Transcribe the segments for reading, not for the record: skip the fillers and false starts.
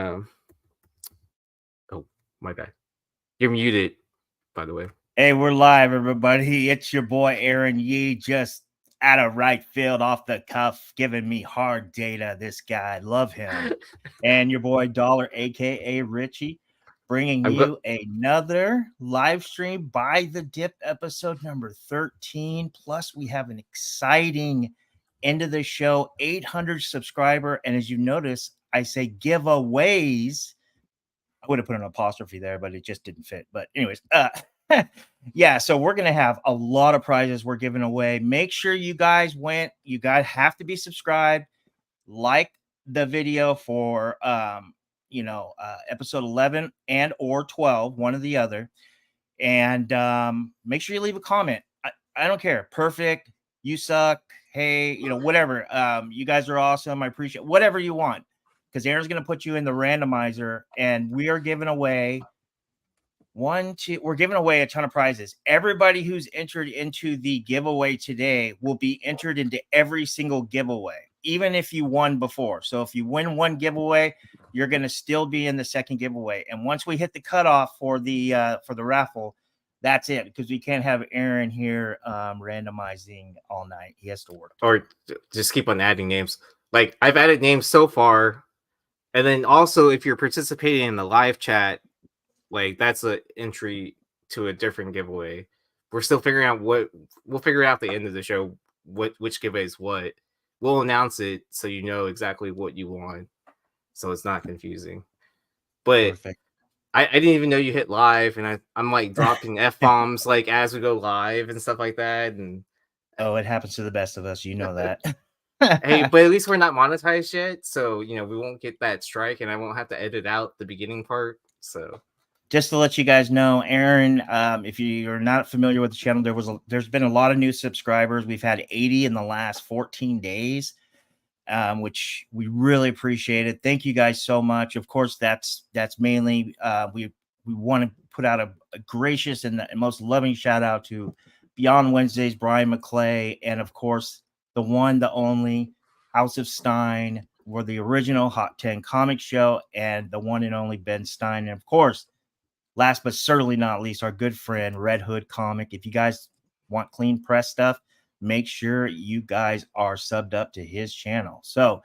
Um. Oh, my bad. You're muted, by the way. Hey, we're live, everybody. It's your boy Aaron Yee, just out of right field, off the cuff, giving me hard data. This guy, love him. And your boy Dollar, aka Richie, bringing I'm go. you another live stream by the Dip, episode number 13. Plus, we have an exciting end of the show, 800 subscriber. And as you notice, I say giveaways. I would have put an apostrophe there, but it just didn't fit. But anyways, yeah, so we're gonna have a lot of prizes we're giving away. Make sure you guys went. You guys have to be subscribed, like the video for episode 11 and or 12, one or the other, and make sure you leave a comment. I don't care. Perfect. You suck. Hey, whatever. You guys are awesome. I appreciate whatever you want, because Aaron's going to put you in the randomizer, and we are giving away we're giving away a ton of prizes. Everybody who's entered into the giveaway today will be entered into every single giveaway, even if you won before. So if you win one giveaway, you're going to still be in the second giveaway. And once we hit the cutoff for the raffle, that's it, because we can't have Aaron here randomizing all night. He has to work. Or just keep on adding names. Like, I've added names so far. And then also, if you're participating in the live chat, like, that's an entry to a different giveaway. We're still figuring out we'll figure out at the end of the show which giveaway is what. We'll announce it so you know exactly what you want, so it's not confusing. But Perfect. I didn't even know you hit live, and I'm like dropping F-bombs like as we go live and stuff like that. And oh, it happens to the best of us. You know that. hey, but at least we're not monetized yet, so we won't get that strike, and I won't have to edit out the beginning part. So just to let you guys know, Aaron, if you're not familiar with the channel, there's been a lot of new subscribers. We've had 80 in the last 14 days, which we really appreciate it. Thank you guys so much. Of course, that's mainly we want to put out a gracious and most loving shout out to Beyond Wednesdays, Bryan McClay, and of course the one, the only House of Stein. We're the original Hot 10 comic show, and the one and only Ben Stein, and of course, last but certainly not least, our good friend Red Hood Comic. If you guys want clean press stuff, make sure you guys are subbed up to his channel. So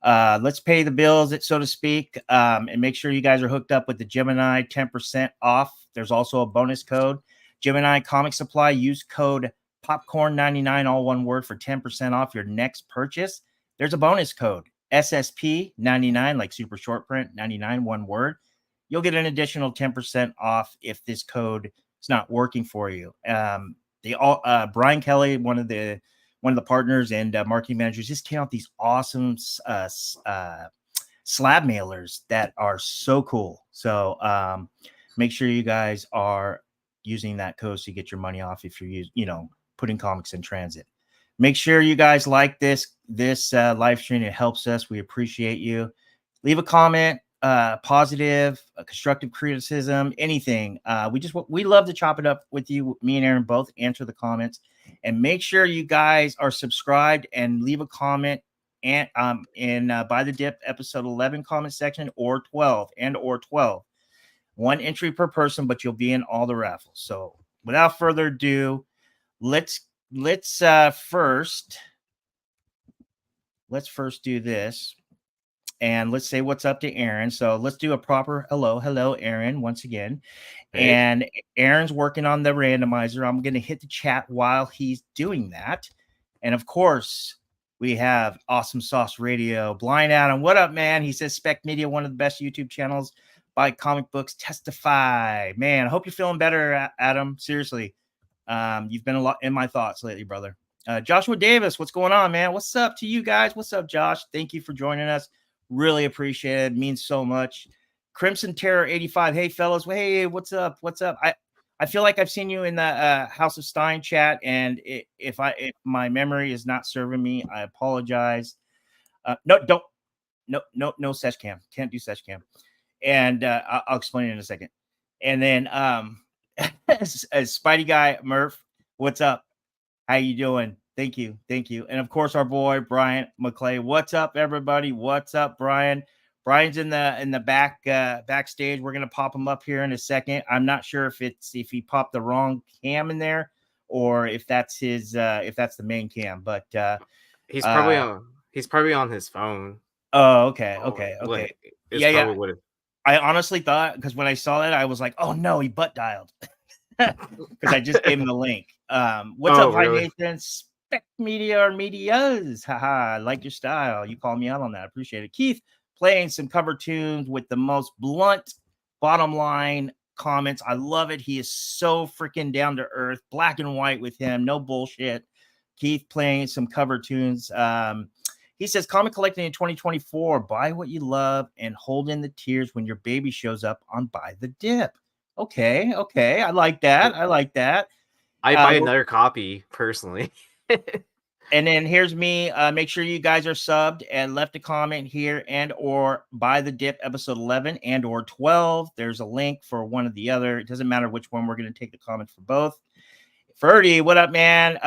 let's pay the bills, so to speak, and make sure you guys are hooked up with the Gemini 10% off. There's also a bonus code, Gemini Comic Supply. Use code Popcorn99, all one word, for 10% off your next purchase. There's a bonus code, SSP99, like super short print, 99, one word. You'll get an additional 10% off if this code is not working for you. Brian Kelly, one of the partners and marketing managers, just came out these awesome slab mailers that are so cool. So make sure you guys are using that code so you get your money off if you're putting comics in transit. Make sure you guys like this live stream. It helps us. We appreciate you. Leave a comment. Positive, constructive criticism, anything. We love to chop it up with you. Me and Aaron both answer the comments, and make sure you guys are subscribed and leave a comment and in By the Dip episode 11 comment section, or 12 and or 12. One entry per person, but you'll be in all the raffles. So without further ado, let's first do this. And let's say what's up to Aaron. So let's do a proper hello, Aaron, once again. Hey. And Aaron's working on the randomizer. I'm going to hit the chat while he's doing that. And of course, we have Awesome Sauce Radio. Blind Adam, what up, man? He says Spec Media, one of the best YouTube channels by comic books. Testify. Man, I hope you're feeling better, Adam. Seriously. You've been a lot in my thoughts lately, brother. Joshua Davis, what's going on, man? What's up to you guys? What's up, Josh? Thank you for joining us. Really appreciate it. Means so much. Crimson Terror 85. Hey, fellas. Hey, what's up? What's up? I feel like I've seen you in the House of Stein chat, and if my memory is not serving me, I apologize. No sesh cam. Can't do sesh cam. And I'll explain it in a second. And then as Spidey Guy Murph, what's up? How you doing? Thank you. And of course, our boy, Bryan McClay. What's up, everybody? What's up, Bryan? Bryan's in the backstage. We're gonna pop him up here in a second. I'm not sure if he popped the wrong cam in there or if that's the main cam, but he's probably on his phone. Oh, okay. Like, it's Yeah, probably what it. I honestly thought, because when I saw that, I was like, oh no, he butt dialed. Because I just gave him the link. What's up, Really? Hi Nathan? Spec Media or Medias. Haha, I like your style. You called me out on that. I appreciate it. Keith playing some cover tunes with the most blunt bottom line comments. I love it. He is so freaking down to earth, black and white with him, no bullshit. Keith playing some cover tunes. He says, comic collecting in 2024, buy what you love and hold in the tears when your baby shows up on Buy the Dip. Okay. I like that. I buy another copy personally. And then here's me. Make sure you guys are subbed and left a comment here and or Buy the Dip episode 11 and or 12. There's a link for one or the other. It doesn't matter which one. We're going to take the comments for both. Ferdy, what up, man?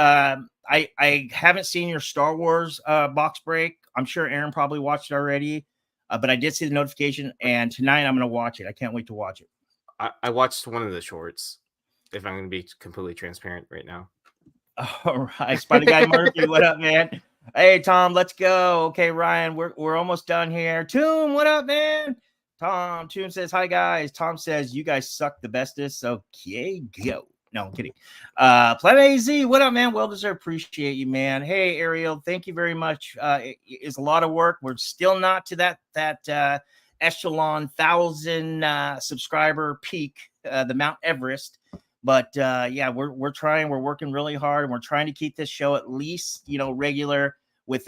I haven't seen your Star Wars box break. I'm sure Aaron probably watched it already, but I did see the notification, and tonight I'm going to watch it. I can't wait to watch it. I watched one of the shorts, if I'm going to be completely transparent right now. All right, Spider Guy Murphy, what up, man? Hey, Tom, let's go. Okay, Ryan, we're almost done here. Toon, what up, man? Toon says, hi, guys. Tom says, you guys suck the bestest. Okay, go. No, I'm kidding. Planet AZ, what up, man? Well deserved. Appreciate you, man. Hey, Ariel, thank you very much. It's a lot of work. We're still not to that echelon 1,000 subscriber peak, the Mount Everest. But yeah, we're trying. We're working really hard, and we're trying to keep this show at least regular with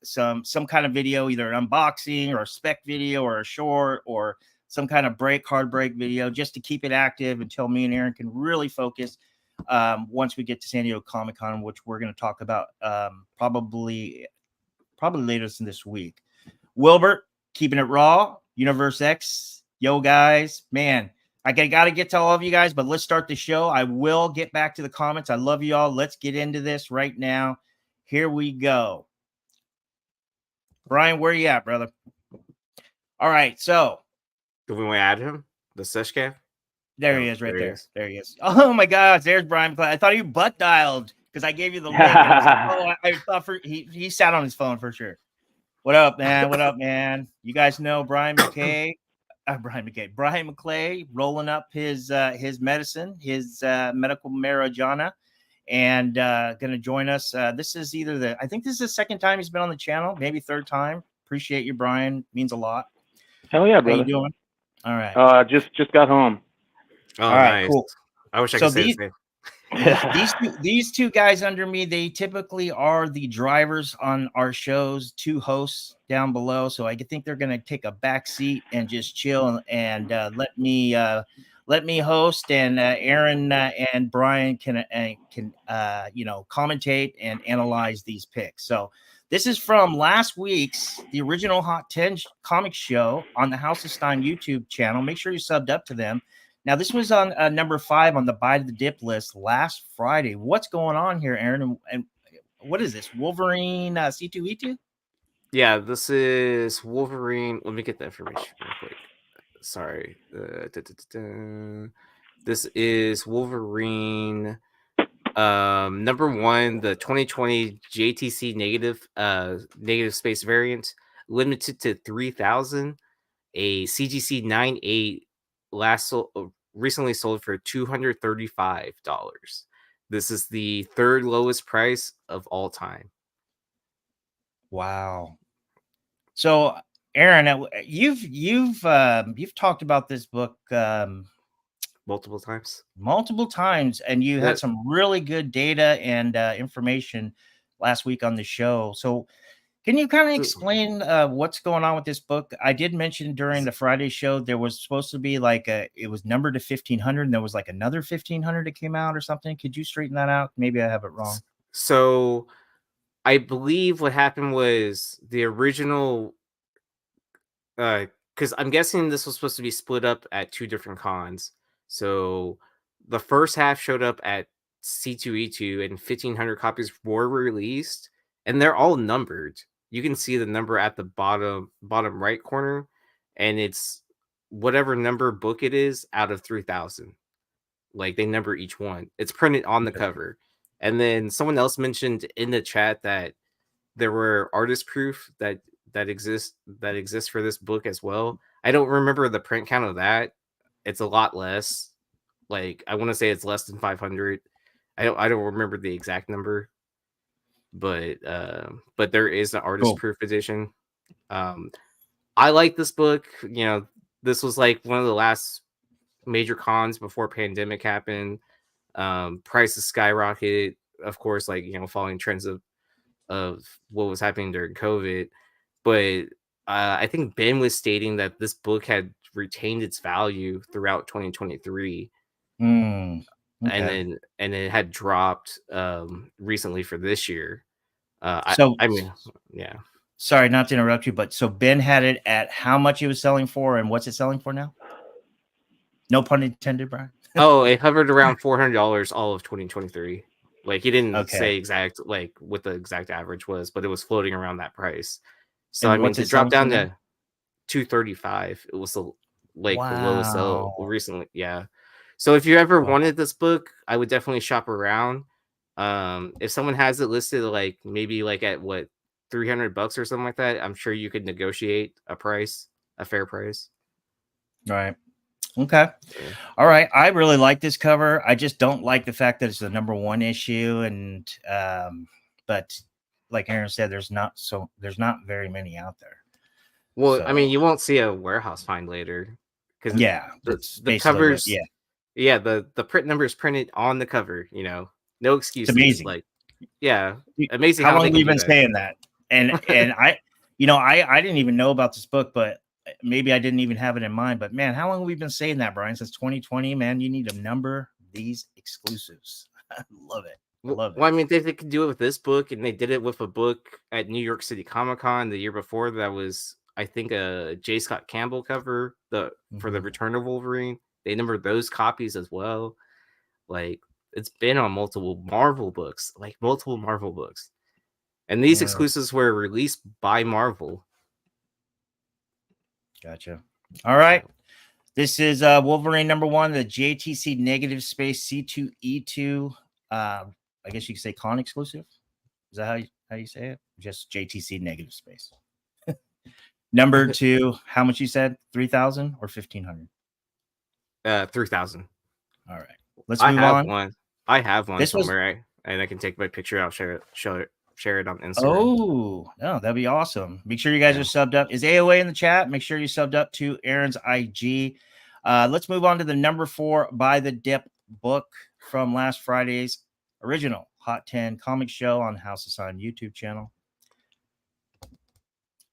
some kind of video, either an unboxing or a spec video or a short or some kind of hard break video, just to keep it active until me and Aaron can really focus once we get to San Diego Comic-Con, which we're going to talk about probably later this week. Wilbert, keeping it raw. Universe X, yo guys, man, I got to get to all of you guys, but let's start the show. I will get back to the comments. I love you all. Let's get into this right now. Here we go. Bryan, where you at, brother? All right, so. Do we want to add him? The Seshcam? There he is, right there. There he is. Oh my gosh, there's Bryan McClay. I thought he butt dialed because I gave you the link. I thought he sat on his phone for sure. What up, man? What up, man? You guys know Bryan McClay, rolling up his medicine, his medical marijuana, and gonna join us. This is I think this is the second time he's been on the channel, maybe third time. Appreciate you, Bryan. Means a lot. Hell yeah, brother. How you doing? All right. Just got home. Oh, all right, nice. Cool. I wish I could say the same. These two guys under me, they typically are the drivers on our shows, two hosts down below. So I think they're going to take a back seat and just chill and let me host, and Aaron and Bryan can commentate and analyze these picks. So this is from last week's the original Hot 10 comic show on the House of Stein YouTube channel. Make sure you subbed up to them. Now, this was on number 5 on the Buy the Dip list last Friday. What's going on here, Aaron? And what is this? Wolverine C2E2? Yeah, this is Wolverine. Let me get the information real quick. Sorry. This is Wolverine number 1, the 2020 JTC negative space variant, limited to 3,000, a CGC 98. Recently sold for $235. This is the third lowest price of all time. Wow. So, Aaron, you've talked about this book multiple times, and you had some really good data and information last week on the show. So, can you kind of explain what's going on with this book? I did mention during the Friday show there was supposed to be it was numbered to 1,500, and there was another 1,500 that came out or something. Could you straighten that out? Maybe I have it wrong. So I believe what happened was the original, because I'm guessing this was supposed to be split up at 2 different cons. So the first half showed up at C2E2, and 1,500 copies were released, and they're all numbered. You can see the number at the bottom right corner. and it's whatever number book it is out of 3,000. Like they number each one. It's printed on the cover. And then someone else mentioned in the chat that there were artist proof that exists for this book as well. I don't remember the print count of that. It's a lot less. Like I want to say it's less than 500. I don't remember the exact number, but there is an artist proof edition. I like this book. You know, this was like one of the last major cons before pandemic happened. Prices skyrocketed, of course, like, you know, following trends of what was happening during COVID. But I think Ben was stating that this book had retained its value throughout 2023. Okay. And it had dropped recently for this year. I mean, yeah. Sorry, not to interrupt you, but so Ben had it at how much it was selling for, and what's it selling for now? No pun intended, Brian. Oh, it hovered around $400 all of 2023. Like he didn't say exact like what the exact average was, but it was floating around that price. So and I mean, to drop down to $235, it was like the lowest sell recently. Yeah. So if you ever wanted this book, I would definitely shop around. If someone has it listed like maybe like at what $300 or something like that, I'm sure you could negotiate a fair price. Right. Okay. All right. I really like this cover. I just don't like the fact that it's the #1 issue, and but like Aaron said, there's not very many out there. Well, so, I mean, you won't see a warehouse find later because the covers, the print number is printed on the cover. You know, no excuses. It's amazing. Like, yeah, amazing. How long have we been saying that? And I, you know, I didn't even know about this book, but maybe I didn't even have it in mind. But man, how long have we been saying that, Brian? Since 2020, man. You need to number these exclusives. I love it. Love it. Well, I mean, they could do it with this book, and they did it with a book at New York City Comic Con the year before. That was, I think, a J. Scott Campbell cover for the Return of Wolverine. They numbered those copies as well. Like, it's been on multiple Marvel books, and these exclusives were released by Marvel. Gotcha. All right. This is Wolverine #1, the JTC negative space C2E2. I guess you could say con exclusive. Is that how you say it? Just JTC negative space. Number 2, how much you said? 3,000 or 1,500? 3,000. All right. Let's move on. I have one somewhere, and I can take my picture out, share it on Instagram. Oh, no, that'd be awesome. Make sure you guys are subbed up. Is AOA in the chat? Make sure you subbed up to Aaron's IG. Let's move on to the number 4 by the Dip book from last Friday's original Hot 10 comic show on House of Sign YouTube channel.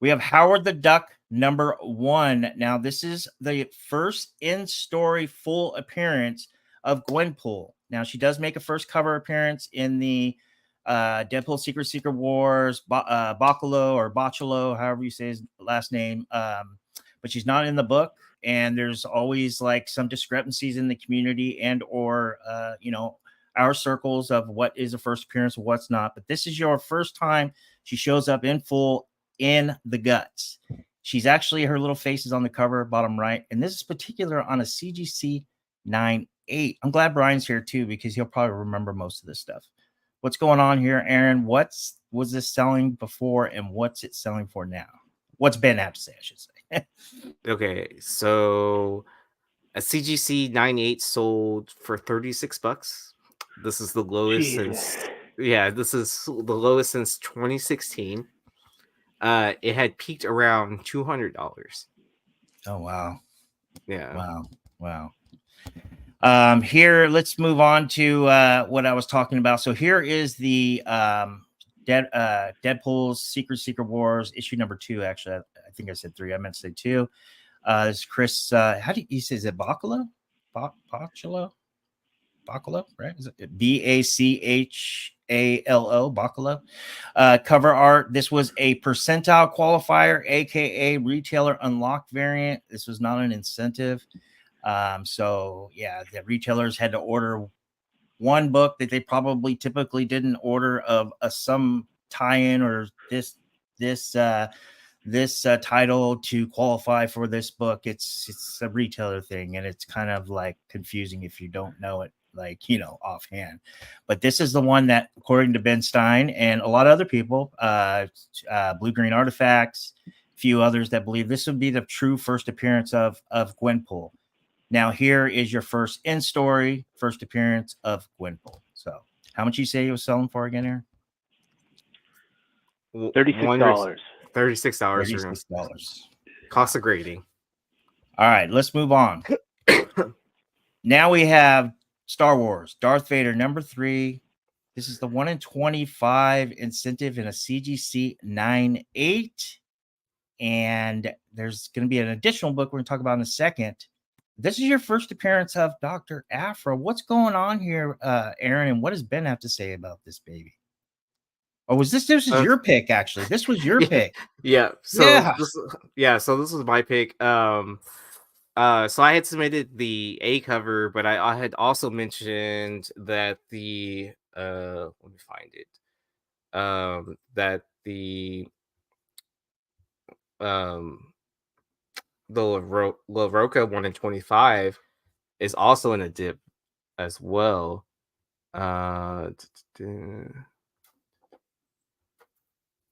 We have Howard the Duck #1. Now, this is the first in-story full appearance of Gwenpool. Now, she does make a first cover appearance in the Deadpool Secret Wars, Bacalo, however you say his last name. But she's not in the book, and there's always like some discrepancies in the community and or you know, our circles of what is a first appearance and what's not. But this is your first time she shows up in full in the guts. She's actually, her little face is on the cover, bottom right, and this is particular on a CGC 9/8. I'm glad Brian's here too, because he'll probably remember most of this stuff. What's going on here, Aaron? Was this selling before, and what's it selling for now? What's Ben have to say, I should say. Okay, so a CGC 9/8 sold for $36. This is the lowest since this is the lowest since 2016. It had peaked around $200. Oh wow. Yeah. Wow. Here, let's move on to what I was talking about. So here is the Deadpool's Secret Wars issue #2. Actually, I think I said 3. I meant to say 2. This is Chris. How do you say? Is it Bacalo? Bacalo, right? Is it BACHALO? Bacalo. Cover art. This was a percentile qualifier, aka retailer unlocked variant. This was not an incentive. So yeah, the retailers had to order one book that they probably typically didn't order of some tie-in or this this title to qualify for this book. It's a retailer thing, and it's kind of like confusing if you don't know it, like, you know, offhand. But this is the one that, according to Ben Stein and a lot of other people, Blue Green Artifacts, a few others, that believe this would be the true first appearance of Gwenpool. Now, here is your first in-story first appearance of Gwenpool. So, how much you say you was selling for again, Aaron? $36. $36. Cost of grading. All right, let's move on. Now we have Star Wars, Darth Vader #3. This is the 1 in 25 incentive in a CGC 9.8. And there's going to be an additional book we're going to talk about in a second. This is your first appearance of Dr. Aphra. What's going on here, Aaron? And what does Ben have to say about this baby? Or was this is your pick, actually? This was your pick. Yeah. So this was my pick. So I had submitted the A cover, but I had also mentioned that the let me find it. That the LaRocca 1 in 25 is also in a dip as well.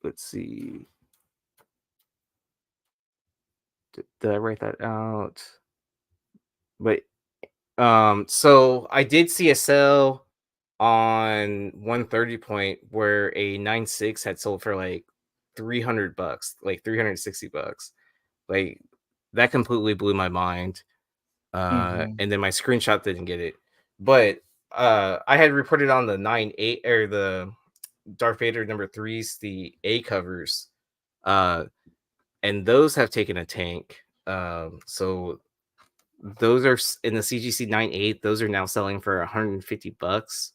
Let's see. Did I write that out? But so I did see a sale on 130 point where a 9.6 had sold for like $300, like $360. Like that completely blew my mind. And then my screenshot didn't get it. But I had reported on the 9.8 or the Darth Vader #3s, the A covers. And those have taken a tank. So those are in the CGC 9.8. Those are now selling for $150.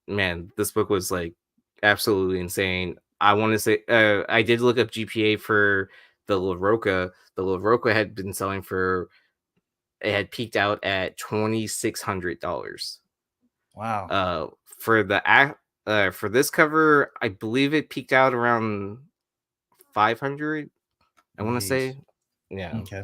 Man, this book was like absolutely insane. I want to say I did look up GPA for the LaRocca. The LaRocca had been selling for, it had peaked out at $2,600. Wow. For this cover, I believe it peaked out around 500. I want to say, yeah. Okay.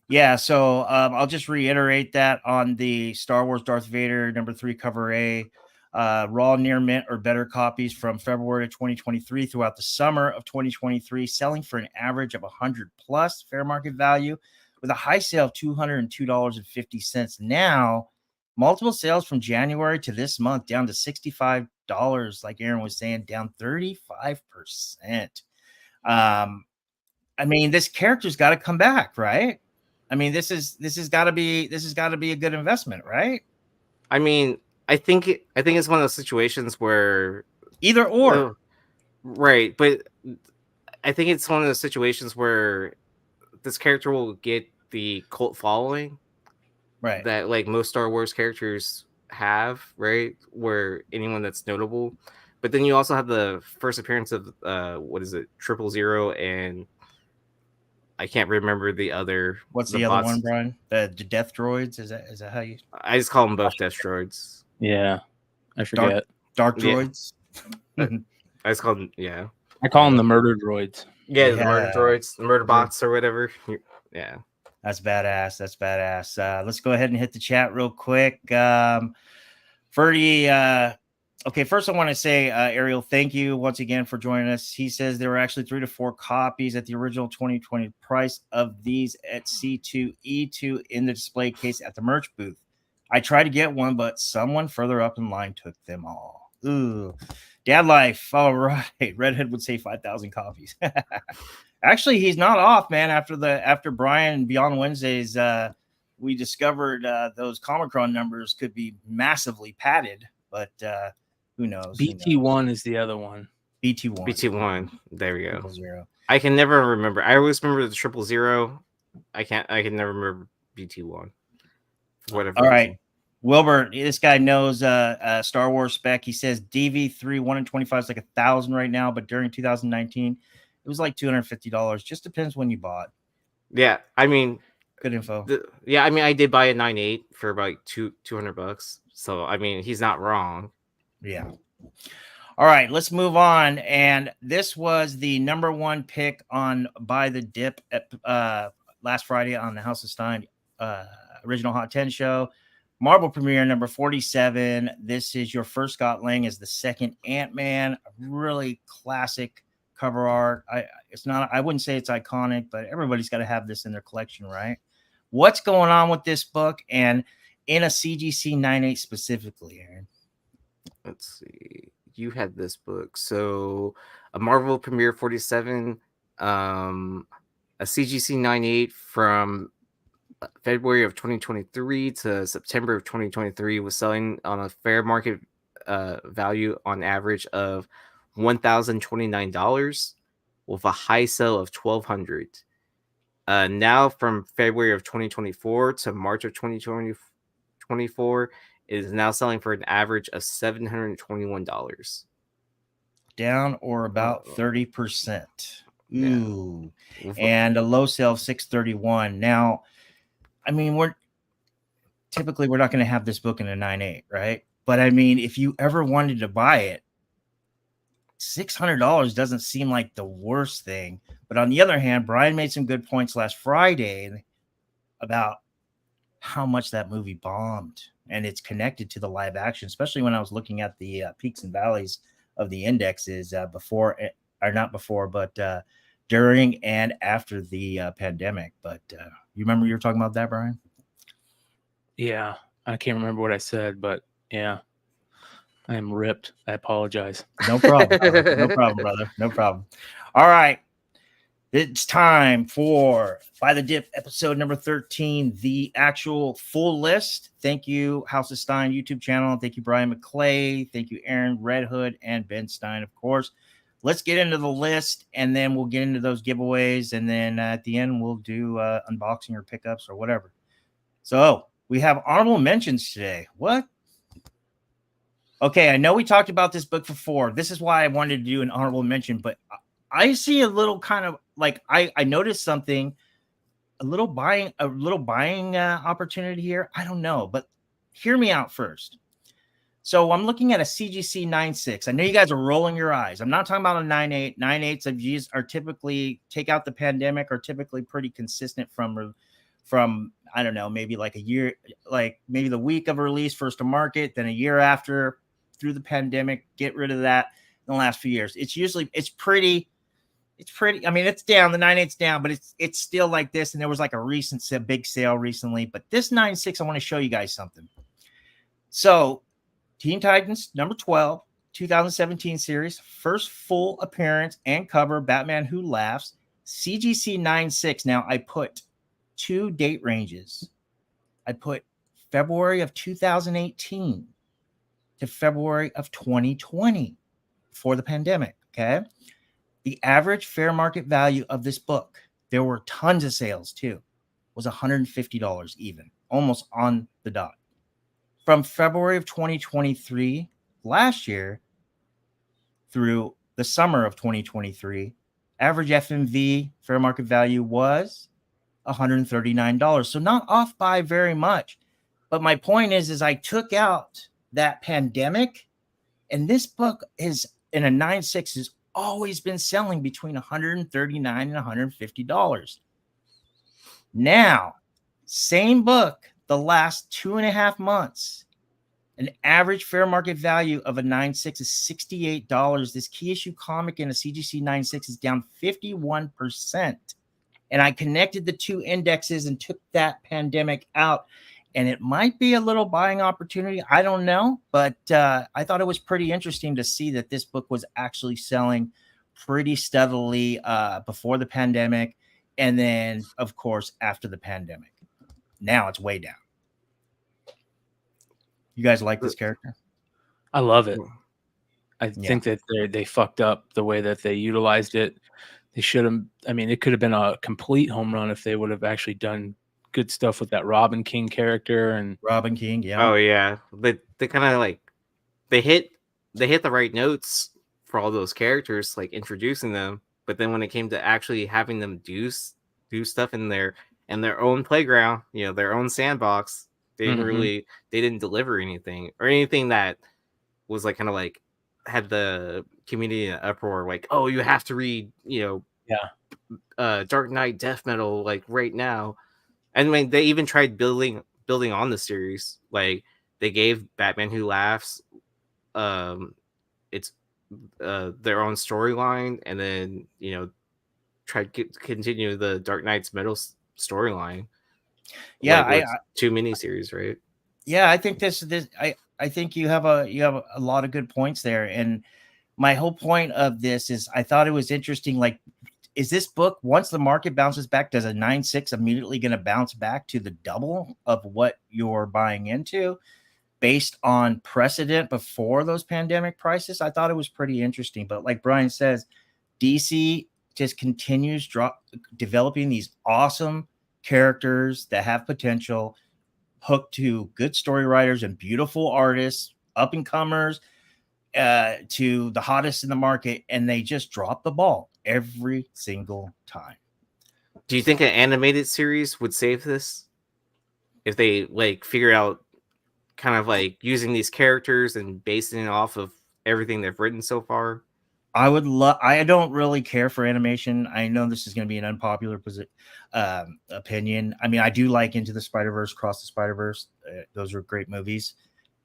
Yeah, so I'll just reiterate that on the Star Wars Darth Vader #3 cover A, raw, near mint, or better copies from February of 2023 throughout the summer of 2023, selling for an average of 100 plus fair market value, with a high sale of $202.50. Now, multiple sales from January to this month down to $65, like Aaron was saying, down 35%. I mean, this character's got to come back, right? I mean, this has got to be a good investment, right? I mean, I think it's one of those situations where either or, right? But I think it's one of those situations where this character will get the cult following, right? That like most Star Wars characters have, right? Where anyone that's notable, but then you also have the first appearance of what is it, 000, and I can't remember the other. What's the other one, Bryan? The death droids? Is that how you? I just call them both death droids. Yeah, I forget. Dark droids. Yeah. I just call them. Yeah, I call them the murder droids. Yeah, the murder droids, the murder bots, or whatever. Yeah, that's badass. That's badass. Let's go ahead and hit the chat real quick. Ferdy. Okay, first I want to say, Ariel, thank you once again for joining us. He says there were actually 3 to 4 copies at the original 2020 price of these at C2E2 in the display case at the merch booth. I tried to get one, but someone further up in line took them all. Ooh, dad life. All right, Redhead would say 5,000 copies. Actually, he's not off, man. After Bryan Beyond Wednesdays, we discovered those Comic-Con numbers could be massively padded, but who knows? BT1 is the other one. BT1. There we go. 000. I can never remember. I always remember the 000. I can never remember BT1. Whatever. All right. Wilbur, this guy knows Star Wars Spec. He says DV3 1 in 25 is like 1,000 right now, but during 2019, it was like $250. Just depends when you bought. Yeah, I mean, good info. I mean, I did buy a 9.8 for about $200. So I mean, he's not wrong. Yeah. All right, let's move on. And this was the number one pick on Buy the Dip at, last Friday on the House of Stein original Hot 10 show. Marvel premiere number 47. This is your first Scott Lang as the second Ant-Man. Really classic cover art. I wouldn't say it's iconic, but everybody's got to have this in their collection, right? What's going on with this book and in a CGC 9.8 specifically, Aaron? Let's see. You had this book. So a Marvel premiere 47, a CGC 9.8 from February of 2023 to September of 2023 was selling on a fair market value on average of $1,029 with a high sell of $1,200. Now from February of 2024 to March of 2024 is now selling for an average of $721. Down or about 30%. Ooh. Yeah. And a low sale of 631. Now, I mean, we're not going to have this book in a 9.8, right? But I mean, if you ever wanted to buy it, $600 doesn't seem like the worst thing. But on the other hand, Bryan made some good points last Friday about how much that movie bombed, and it's connected to the live action, especially when I was looking at the peaks and valleys of the indexes during and after the pandemic. But you remember you were talking about that, Bryan? Yeah, I can't remember what I said, but yeah, I am ripped. I apologize. No problem. No problem, brother. No problem. All right. It's time for Buy the Dip episode number 13, the actual full list. Thank you, House of Stein YouTube channel. Thank you, Bryan McClay. Thank you, Aaron Red Hood and Ben Stein, of course. Let's get into the list, and then we'll get into those giveaways, and then at the end, we'll do unboxing or pickups or whatever. So we have honorable mentions today. What? Okay, I know we talked about this book before. This is why I wanted to do an honorable mention, but I see a little kind of like I noticed something, a little buying opportunity here. I don't know, but hear me out first. So I'm looking at a CGC 9.6. I know you guys are rolling your eyes. I'm not talking about a 9.8. 9.8s of these are typically, take out the pandemic, are typically pretty consistent from I don't know, maybe like a year, like maybe the week of release first to market, then a year after through the pandemic, get rid of that in the last few years. It's pretty, I mean, it's down, the 9.8's down, but it's still like this. And there was like a recent big sale recently, but this 9.6, I want to show you guys something. So Teen Titans number 12, 2017 series, first full appearance and cover, Batman Who Laughs, CGC 9.6. Now I put two date ranges. I put February of 2018 to February of 2020 for the pandemic. Okay. The average fair market value of this book, there were tons of sales too, was $150 even, almost on the dot. From February of 2023 last year through the summer of 2023, average FMV fair market value was $139. So not off by very much. But my point is I took out that pandemic, and this book is in a 9.6 has always been selling between $139 and $150. Now, same book, the last 2.5 months, an average fair market value of a 9.6 is $68. This key issue comic in a CGC 9.6 is down 51%. And I connected the two indexes and took that pandemic out. And it might be a little buying opportunity. I don't know. But I thought it was pretty interesting to see that this book was actually selling pretty steadily before the pandemic. And then, of course, after the pandemic. Now it's way down. You guys like this character? I love it. I think that they fucked up the way that they utilized it. They should have. I mean, it could have been a complete home run if they would have actually done good stuff with that Robin King character and Robin King. Yeah. Oh yeah, they kind of like they hit the right notes for all those characters, like introducing them. But then when it came to actually having them do stuff in their own playground, their own sandbox, they didn't deliver anything or anything that was like kind of like had the community in an uproar, like, oh, you have to read, Dark Knight Death Metal like right now. And when they even tried building on the series, like they gave Batman Who Laughs it's their own storyline, and then tried to continue the Dark Knight's Metal storyline. Yeah, like, two miniseries, right? Yeah, I think I think you have a lot of good points there. And my whole point of this is I thought it was interesting. Like, is this book, once the market bounces back, does a 9.6 immediately going to bounce back to the double of what you're buying into based on precedent before those pandemic prices? I thought it was pretty interesting. But like Bryan says, DC just continues developing these awesome characters that have potential, hooked to good story writers and beautiful artists, up and comers, to the hottest in the market, and they just drop the ball every single time. Do you think an animated series would save this if they like figure out kind of like using these characters and basing it off of everything they've written so far? I would love. I don't really care for animation. I know this is going to be an unpopular opinion. I mean, I do like Into the Spider-Verse, Cross the Spider-Verse. Those are great movies,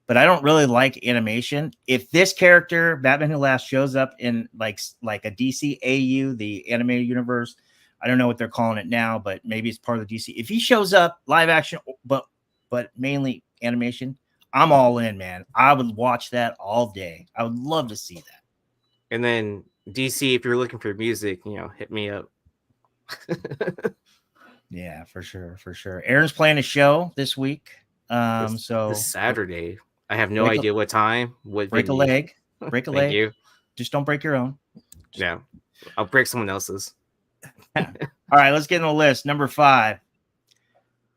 but I don't really like animation. If this character, Batman Who Laughs, shows up in like a DC AU, the animated universe, I don't know what they're calling it now, but maybe it's part of the DC. If he shows up live action, but mainly animation, I'm all in, man. I would watch that all day. I would love to see that. And then DC, if you're looking for music, hit me up. Yeah, for sure. Aaron's playing a show this week. This Saturday. I have no idea what time. Break a leg. Break a leg. Thank you. Just don't break your own. Yeah, I'll break someone else's. All right, let's get in the list. Number 5.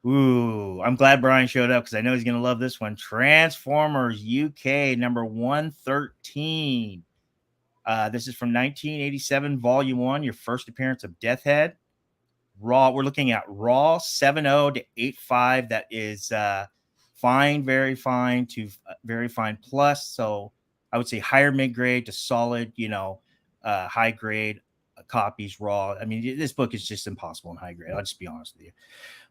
Ooh, I'm glad Bryan showed up because I know he's going to love this one. Transformers UK, number 113. This is from 1987, Volume 1, your first appearance of Deathhead. Raw, we're looking at Raw 7.0 to 8.5. That is fine, very fine to very fine plus. So I would say higher mid-grade to solid, high grade copies raw. I mean, this book is just impossible in high grade. I'll just be honest with you.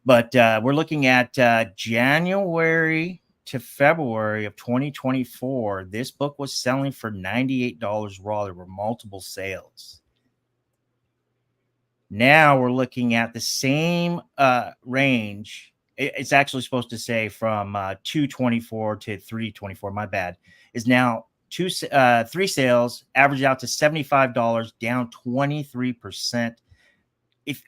But we're looking at January to February of 2024. This book was selling for $98 raw. There were multiple sales. Now we're looking at the same range. It's actually supposed to say from 224 to 324. My bad. Is now 3 sales, average out to $75, down 23%.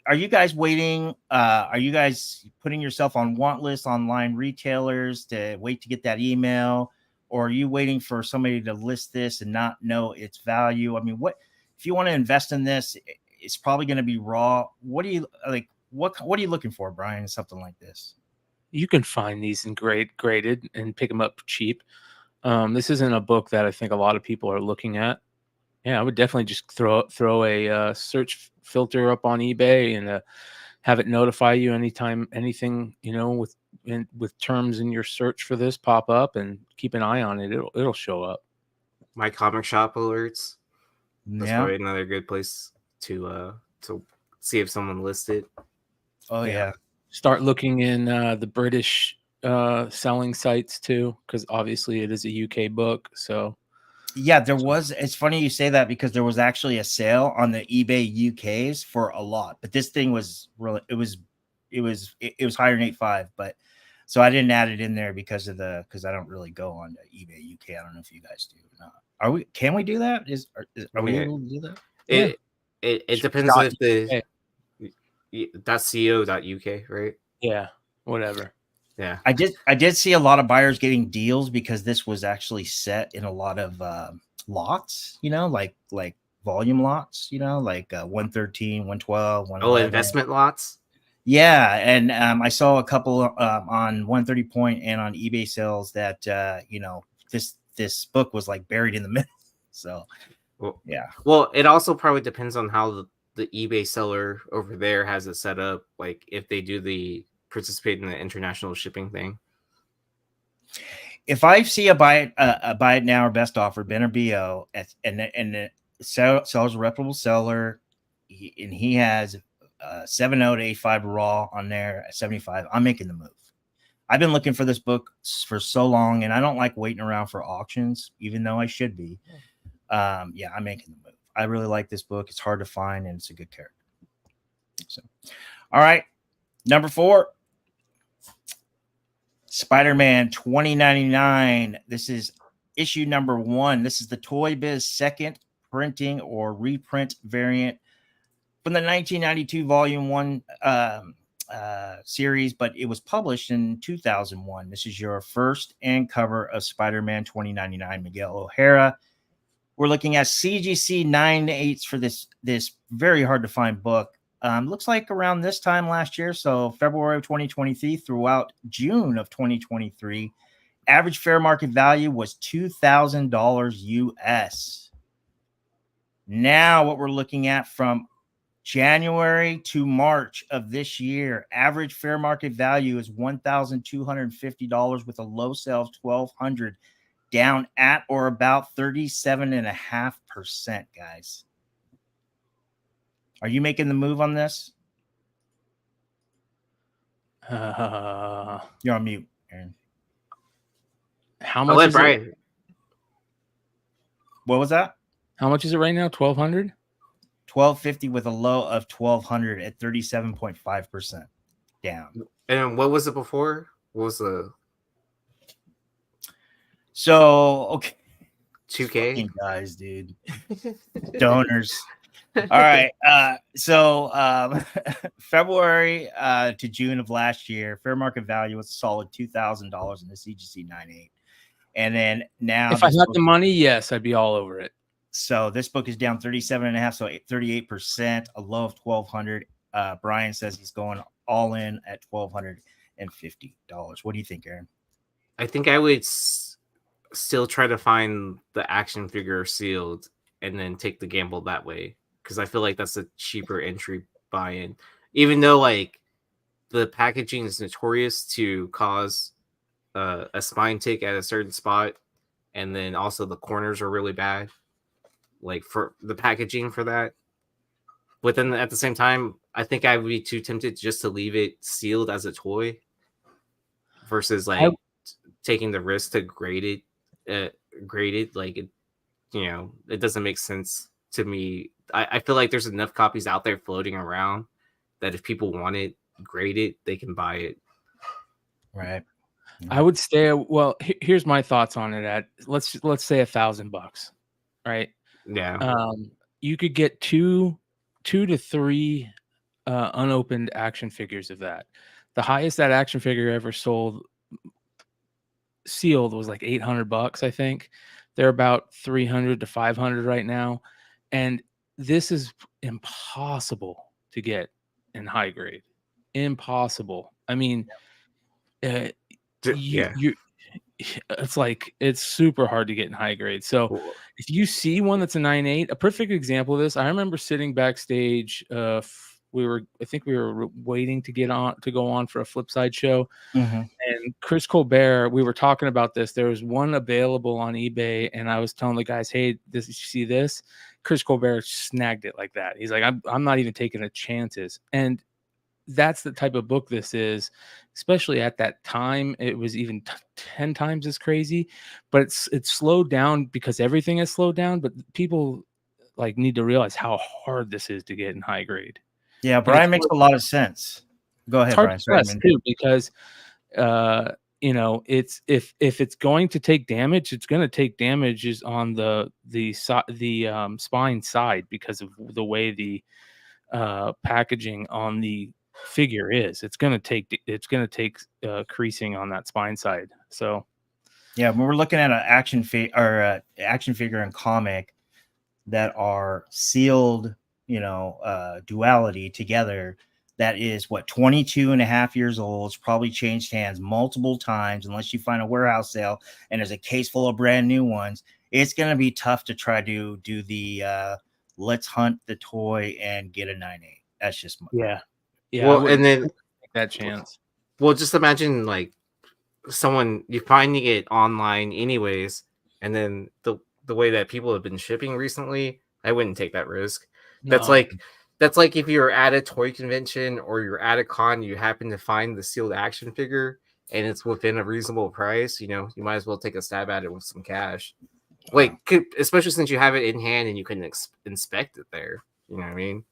Are you guys waiting? Are you guys putting yourself on want lists, online retailers to wait to get that email? Or are you waiting for somebody to list this and not know its value? I mean, what if you want to invest in this? It's probably going to be raw. What do you like? What are you looking for, Bryan? Something like this. You can find these in graded and pick them up cheap. This isn't a book that I think a lot of people are looking at. Yeah, I would definitely just throw a search filter up on eBay and have it notify you anytime anything with terms in your search for this pop up, and keep an eye on it. It'll show up. My comic shop alerts. That's Yeah. probably another good place to see if someone listed. Oh yeah. Start looking in the British selling sites too, because obviously it is a UK book. So yeah, there was. It's funny you say that because there was actually a sale on the eBay UKs for a lot, but this thing was really it was higher than 8.5, but so I didn't add it in there because I don't really go on to eBay UK. I don't know if you guys do or not. Can we do that? Are we able to do that? It depends on if the .co.uk, right? Yeah, whatever. Yeah, I did see a lot of buyers getting deals because this was actually set in a lot of lots, like volume lots, like 113, 112, 111. Investment lots. Yeah, and I saw a couple on 130 Point and on eBay sales that this book was like buried in the middle. So yeah. Well, it also probably depends on how the eBay seller over there has it set up. Like if they do participate in the international shipping thing. if I see a buy it now or best offer, Ben or BO, and the seller's a reputable seller, and he has 7.0 to 8.5 raw on there at 75, I'm making the move. I've been looking for this book for so long, and I don't like waiting around for auctions, even though I should be. Yeah, I'm making the move. I really like this book. It's hard to find, and it's a good character. So, all right, number 4. Spider-Man 2099. This is issue number 1. This is the Toy Biz second printing or reprint variant from the 1992 volume 1 series, but it was published in 2001. This is your first and cover of Spider-Man 2099, Miguel O'Hara. We're looking at CGC 9/8 for this very hard to find book. Looks like around this time last year, so February of 2023 throughout June of 2023, average fair market value was $2,000 US. Now what we're looking at from January to March of this year, average fair market value is $1,250 with a low sale of $1,200, down at or about 37.5%, guys. Are you making the move on this? You're on mute, Aaron. How much is Bryan. it? What was that? How much is it right now? 1,200? $1,250 with a low of $1,200 at 37.5% down. And what was it before? What was the So okay, 2K? fucking guys, dude, donors. All right. February to June of last year, fair market value was a solid $2,000 in the CGC 9/8. And then now, if I had the money, yes, I'd be all over it. So this book is down 37.5, so 38%, a low of $1,200. Bryan says he's going all in at $1,250. What do you think, Aaron? I think I would still try to find the action figure sealed and then take the gamble that way, because I feel like that's a cheaper entry buy-in, even though like the packaging is notorious to cause a spine tick at a certain spot, and then also the corners are really bad, like for the packaging for that. But then at the same time, I think I would be too tempted just to leave it sealed as a toy versus like taking the risk to grade it. Like it, it doesn't make sense to me. I feel like there's enough copies out there floating around that if people want it graded, they can buy it. Right. I would stay. Well, here's my thoughts on it. At let's say $1,000, right? Yeah. You could get two to three unopened action figures of that. The highest that action figure ever sold sealed was like $800, I think. They're about $300 to $500 right now, and this is impossible to get in high grade. Impossible. I mean, it's like it's super hard to get in high grade. So if you see one that's a 9/8, a perfect example of this, I remember sitting backstage. I think we were waiting to go on for a Flipside show, and Chris Colbert, we were talking about this. There was one available on eBay, and I was telling the guys, "Hey, you see this?" Chris Colbert snagged it like that. He's like, "I'm not even taking a chances." And that's the type of book this is, especially at that time. It was even 10 times as crazy, but it's slowed down because everything has slowed down. But people like need to realize how hard this is to get in high grade. Yeah, Bryan makes a lot of sense. Go ahead, Bryan. Sorry, too, because it's if it's going to take damage, it's going to take damages on the spine side because of the way the packaging on the figure is. It's going to take creasing on that spine side. So yeah, when we're looking at an action figure and comic that are sealed, duality together, that is 22 and a half years old. It's probably changed hands multiple times unless you find a warehouse sale and there's a case full of brand new ones. It's going to be tough to try to do the let's hunt the toy and get a 9/8. That's just yeah. Well, and then take that chance. Well, just imagine like someone you finding it online anyways, and then the way that people have been shipping recently, I wouldn't take that risk. That's No. like if you're at a toy convention or you're at a con, you happen to find the sealed action figure and it's within a reasonable price, you know, you might as well take a stab at it with some cash. Like, especially since you have it in hand and you can inspect it there. You know what I mean?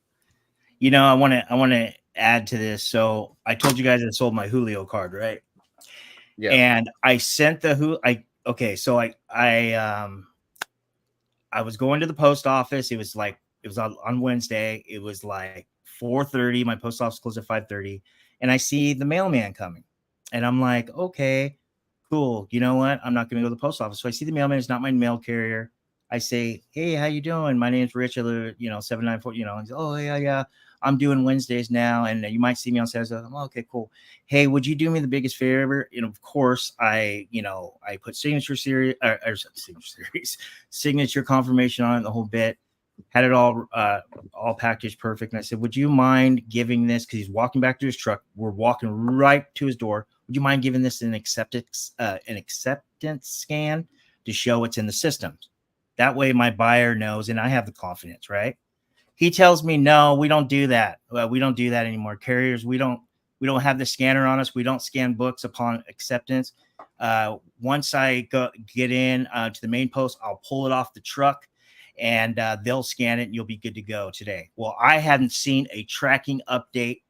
You know, I want to add to this. So I told you guys I sold my Julio card, right? Yeah. And I sent the so I was going to the post office. It was on Wednesday. It was like 4:30. My post office closed at 5:30. And I see the mailman coming. And I'm like, okay, cool. You know what? I'm not going to go to the post office. So I see the mailman. It's not my mail carrier. I say, hey, how you doing? My name's Rich. I live, 794, He's, oh, yeah. I'm doing Wednesdays now. And you might see me on Saturday. I'm okay, cool. Hey, would you do me the biggest favor? Of course, I put signature confirmation on it, the whole bit, had it all packaged perfect. And I said, would you mind giving this? Cause he's walking back to his truck. We're walking right to his door. Would you mind giving this an acceptance scan to show it's in the systems? That way my buyer knows, and I have the confidence, right? He tells me, no, we don't do that. We don't do that anymore. Carriers, we don't have the scanner on us. We don't scan books upon acceptance. Once I get in to the main post, I'll pull it off the truck and they'll scan it and you'll be good to go today. Well, I hadn't seen a tracking update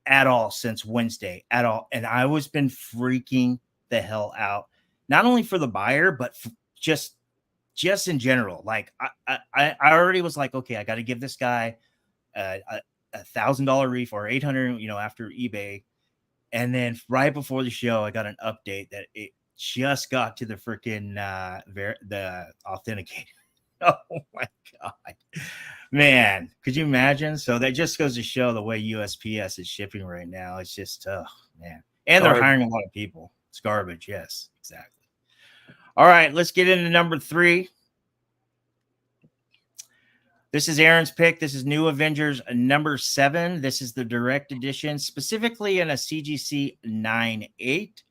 at all since Wednesday at all. And I was been freaking the hell out, not only for the buyer, but just in general. Like I already was like, okay, I got to give this guy a $1,000 reef or 800, after eBay. And then right before the show, I got an update that it just got to the freaking the authenticator. Oh my God, man. Could you imagine? So that just goes to show the way USPS is shipping right now. It's just, oh man. And they're hiring a lot of people. It's garbage. Yes, exactly. All right, let's get into number 3. This is Aaron's pick. This is New Avengers number 7. This is the direct edition, specifically in a CGC 9.8.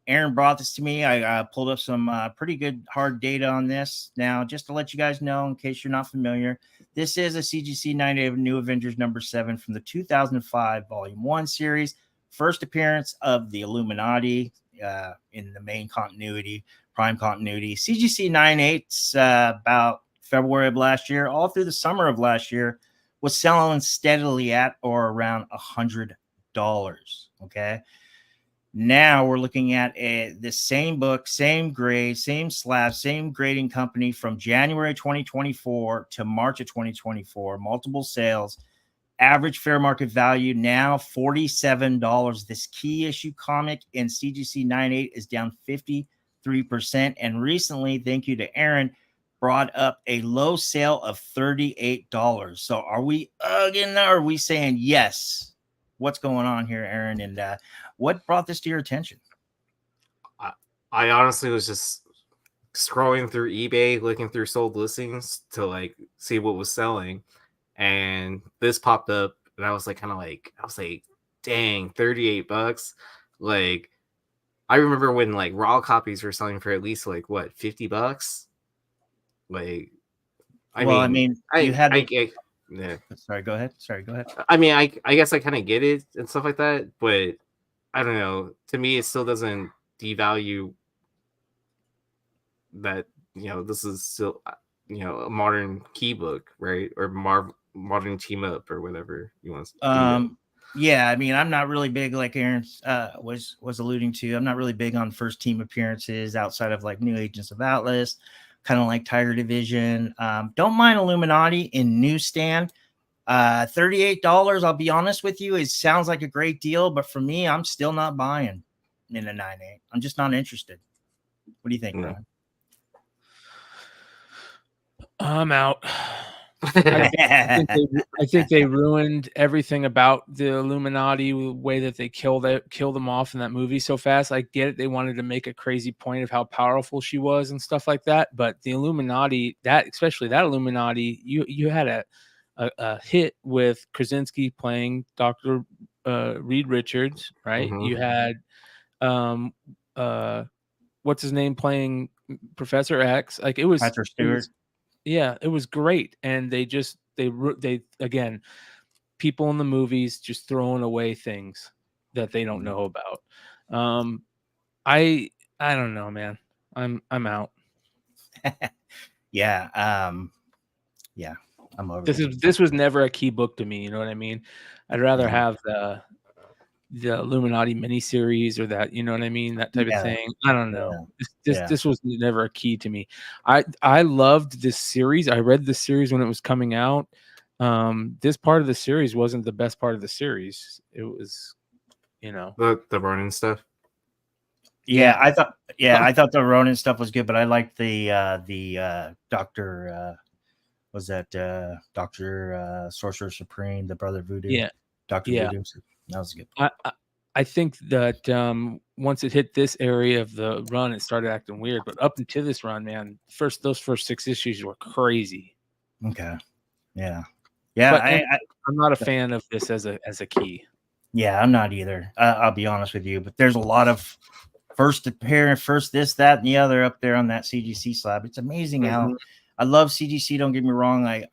Aaron brought this to me. I pulled up some pretty good hard data on this. Now, just to let you guys know, in case you're not familiar, this is a CGC 9.8 New Avengers number 7 from the 2005 Volume 1 series. First appearance of the Illuminati in the main continuity, prime continuity. CGC 9.8's about February of last year, all through the summer of last year, was selling steadily at or around $100. Okay. Now we're looking at the same book, same grade, same slab, same grading company from January 2024 to March of 2024, multiple sales, average fair market value now $47. This key issue comic in CGC 9.8 is down 53%. And recently, thank you to Aaron, brought up a low sale of $38. So are we again? Are we saying yes? What's going on here, Aaron? And what brought this to your attention? I honestly was just scrolling through eBay, looking through sold listings to like see what was selling, and this popped up, and I was like, dang, $38. Like, I remember when like raw copies were selling for at least like what, $50. Like, I mean, you had yeah. Sorry, go ahead. I mean, I guess I kind of get it and stuff like that, but I don't know. To me, it still doesn't devalue that, this is still, a modern key book, right? Or modern team up or whatever you want to Yeah, I mean, I'm not really big, like Aaron was alluding to. I'm not really big on first team appearances outside of like New Agents of Atlas, kind of like Tiger Division. Don't mind Illuminati in newsstand. $38, I'll be honest with you, it sounds like a great deal, but for me, I'm still not buying in a 9.8. I'm just not interested. What do you think, Bryan? I'm out. I think they ruined everything about the Illuminati, the way that they killed them off in that movie so fast. I get it. They wanted to make a crazy point of how powerful she was and stuff like that. But the Illuminati, especially that Illuminati, you had a hit with Krasinski playing Dr. Reed Richards, right? Mm-hmm. You had what's his name playing Professor X. Like it was Patrick Stewart. It was great. And they again, people in the movies just throwing away things that they don't know about. I don't know, man. I'm out. Yeah. I'm over This was never a key book to me. You know what I mean? I'd rather have the Illuminati miniseries or that, you know what I mean? That type of thing. I don't know. This was never a key to me. I loved this series. I read the series when it was coming out. This part of the series wasn't the best part of the series. It was, the Ronin stuff. Yeah, I thought the Ronin stuff was good, but I liked the Doctor was that Doctor Sorcerer Supreme, the Brother Voodoo. Yeah. Dr. Voodoo. That was good. I think that once it hit this area of the run, it started acting weird. But up until this run, man, those first 6 issues were crazy. Okay. Yeah. But I'm not a fan of this as a key. Yeah, I'm not either. I'll be honest with you, but there's a lot of first appearance, first this, that, and the other up there on that CGC slab. It's amazing how I love CGC. Don't get me wrong. I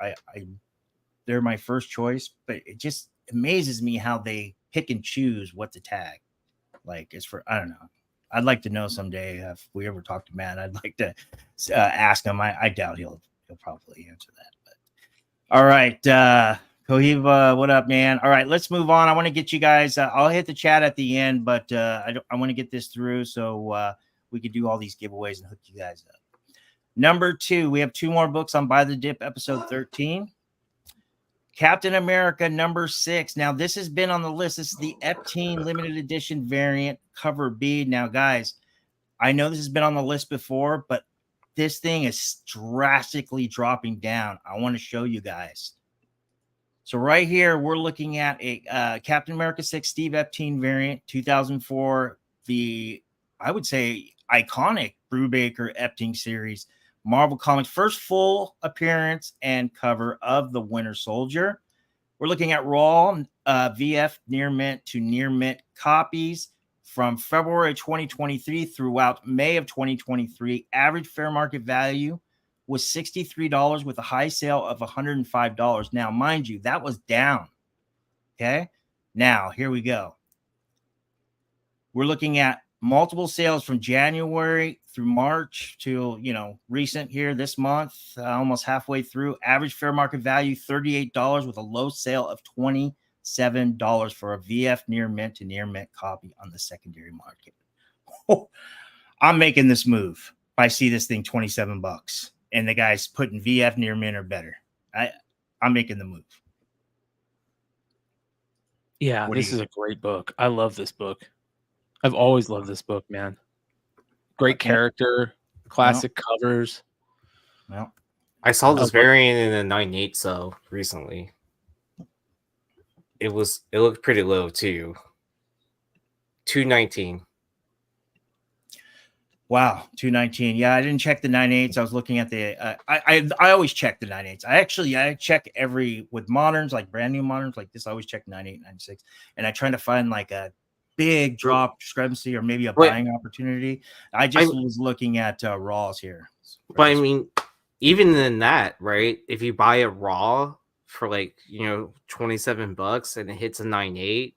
they're my first choice, but it just amazes me how they pick and choose what to tag. Like it's for, I don't know. I'd like to know someday if we ever talk to Matt. I'd like to ask him. I doubt he'll probably answer that. But all right, Cohiba, what up, man? All right, let's move on. I want to get you guys. I'll hit the chat at the end, but I want to get this through so we could do all these giveaways and hook you guys up. Number 2, we have 2 more books on Buy the Dip, episode 13. Captain America number 6. Now, this has been on the list. This is the Epteen limited edition variant cover B. Now, guys, I know this has been on the list before, but this thing is drastically dropping down. I want to show you guys. So right here, we're looking at a Captain America 6 Steve Epteen variant, 2004, I would say, iconic Brubaker Epting series, Marvel Comics, first full appearance and cover of the Winter Soldier. We're looking at raw VF near mint to near mint copies from February 2023 throughout May of 2023. Average fair market value was $63 with a high sale of $105. Now, mind you, that was down. Okay. Now, here we go. We're looking at multiple sales from January through March to, recent here this month, almost halfway through. Average fair market value, $38 with a low sale of $27 for a VF near mint to near mint copy on the secondary market. I'm making this move. If I see this thing $27 and the guy's putting VF near mint or better, I'm making the move. Yeah, this is a great book. I love this book. I've always loved this book, man. Great character, classic covers. Well, I saw this variant in a 9.8 cell recently. It looked pretty low too. $219. Wow, $219. Yeah, I didn't check the 9.8s. I was looking at the. I always check the 9.8s. I check with moderns, like brand new moderns like this. I always check 9.8, 9.6, and I try to find like a big drop discrepancy or maybe a buying opportunity. I was looking at raws here. But I mean, even in that, right? If you buy a raw for like $27 and it hits a 9.8,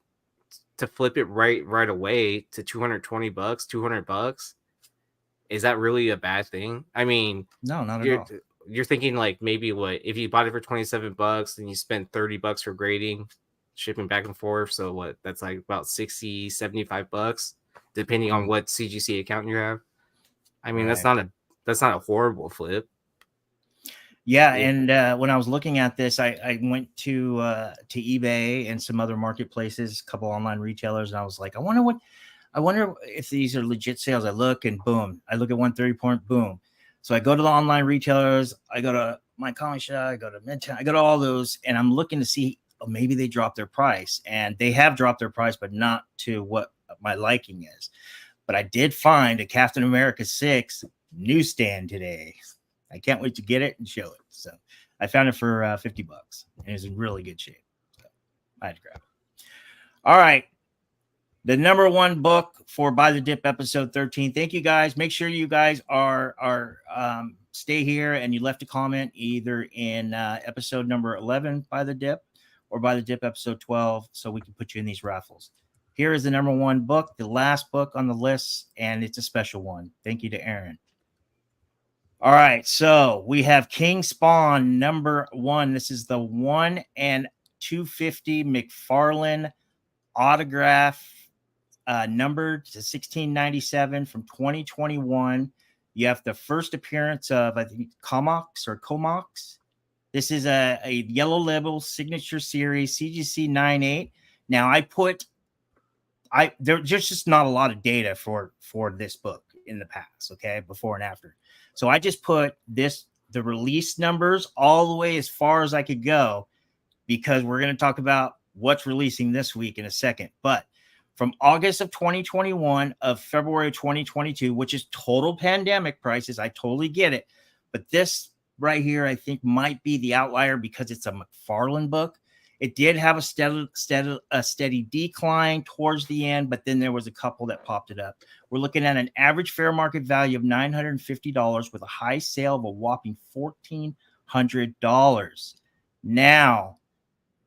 to flip it right away to $220, $200, is that really a bad thing? I mean, no, not at all. You're thinking like maybe if you bought it for $27 and you spent $30 for grading, shipping back and forth, so that's like about $60-$75 depending on what CGC account you have. I mean, that's not a horrible flip. Yeah, and when I was looking at this, I went to eBay and some other marketplaces, a couple online retailers, and I was like, I wonder if these are legit sales. I look and boom, I look at 130 point, boom. So I go to the online retailers, I go to My Comic Shop, I go to Midtown, I go to all those, and I'm looking to see maybe they dropped their price, and they have dropped their price, but not to what my liking is. But I did find a Captain America 6 newsstand today. I can't wait to get it and show it. So I found it for $50, and it's in really good shape. So I had to grab it. All right. The number one book for By the Dip episode 13. Thank you guys. Make sure you guys are stay here and you left a comment either in episode number 11 By the Dip or By the Dip episode 12 so we can put you in these raffles. Here is the number one book, the last book on the list, and it's a special one. Thank you to Aaron. All right, so we have King Spawn number 1. This is the 1 and 250 McFarlane autograph, numbered to 1697 from 2021. You have the first appearance of, I think, Comox. This is a yellow label signature series, CGC 98. Now, there's just not a lot of data for this book in the past, okay, before and after. So I just put the release numbers all the way as far as I could go, because we're going to talk about what's releasing this week in a second. But from August of 2021 of February 2022, which is total pandemic prices, I totally get it. But this right here, I think, might be the outlier because it's a McFarlane book. It did have a steady decline towards the end, but then there was a couple that popped it up. We're looking at an average fair market value of $950 with a high sale of a whopping $1,400. Now,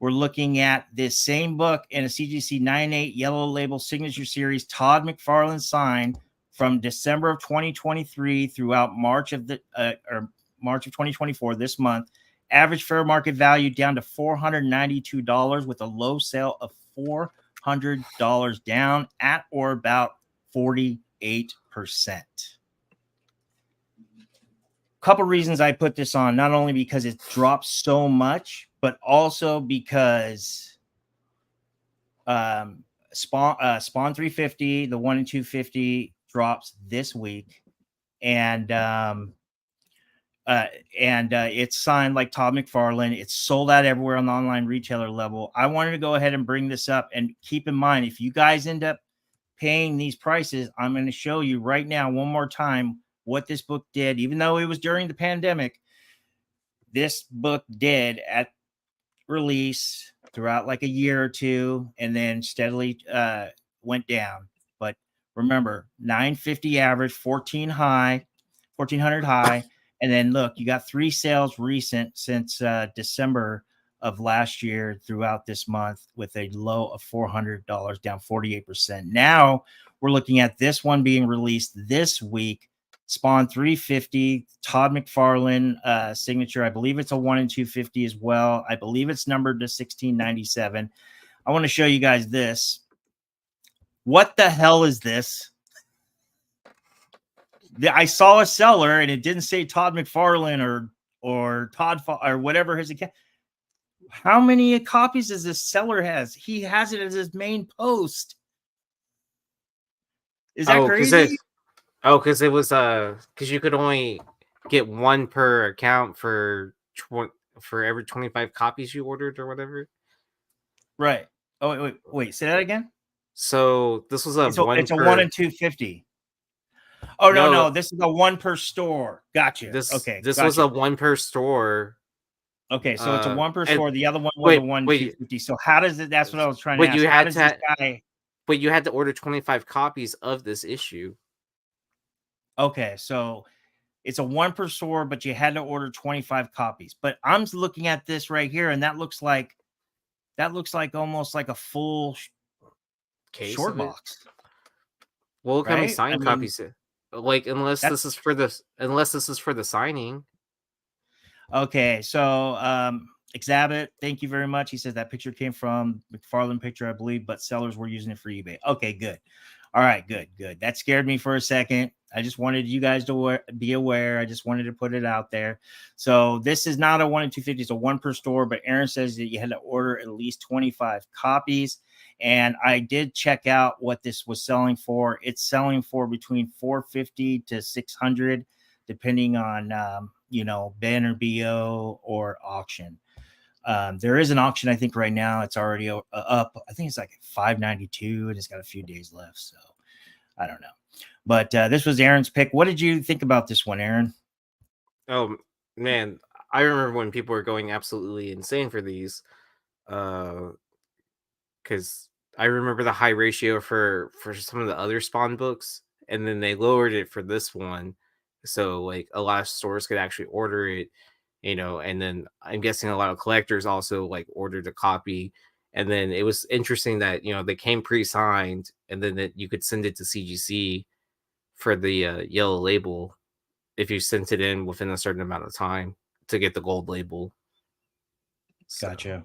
we're looking at this same book in a CGC 98 yellow label signature series, Todd McFarlane signed from December of 2023 throughout March of 2024, this month. Average fair market value down to $492 with a low sale of $400 down at or about 48%. Couple reasons I put this on, not only because it dropped so much, but also because Spawn 350, the 1 and 250 drops this week, and it's signed like Todd McFarlane. It's sold out everywhere on the online retailer level. I wanted to go ahead and bring this up, and keep in mind, if you guys end up paying these prices, I'm going to show you right now one more time what this book did. Even though it was during the pandemic, this book did at release throughout like a year or two, and then steadily went down. But remember, 950 average, 1400 high. And then look, you got 3 sales recent since December of last year throughout this month with a low of $400, down 48%. Now we're looking at this one being released this week, Spawn 350, Todd McFarlane signature. I believe it's a 1 and 250 as well. I believe it's numbered to 1697. I want to show you guys this. What the hell is this? I saw a seller and it didn't say Todd McFarlane or Todd or whatever his account. How many copies does this seller has? He has it as his main post. Is that crazy? Because it was because you could only get one per account for every 25 copies you ordered or whatever. Right. Oh wait. Say that again. So this was it's a 1 and 250. Oh no, this is a 1 per store. Gotcha. This gotcha. was a 1 per store. Okay, so it's a 1 per store. The other one was a 1 250. So how does it? That's what I was trying to ask. But you had to order 25 copies of this issue. Okay, so it's a 1 per store, but you had to order 25 copies. But I'm looking at this right here, and that looks like almost like a full case short box. Well, look how many signed copies. Like unless this is for the signing. Okay, so Exhibit, thank you very much. He says that picture came from McFarlane picture, I believe, but sellers were using it for eBay. Okay, good. All right, good. That scared me for a second. I just wanted you guys to be aware. I just wanted to put it out there. So this is not a 1 and 250. It's a 1 per store, but Aaron says that you had to order at least 25 copies. And I did check out what this was selling for. It's selling for between $450 to $600, depending on, banner BO or auction. There is an auction, I think right now it's already up. I think it's like $592 and it's got a few days left. So I don't know, but this was Aaron's pick. What did you think about this one, Aaron? Oh man, I remember when people were going absolutely insane for these, because I remember the high ratio for some of the other Spawn books, and then they lowered it for this one, so like a lot of stores could actually order it, and then I'm guessing a lot of collectors also like ordered a copy, and then it was interesting that they came pre-signed, and then that you could send it to CGC for the yellow label if you sent it in within a certain amount of time to get the gold label. So, Gotcha.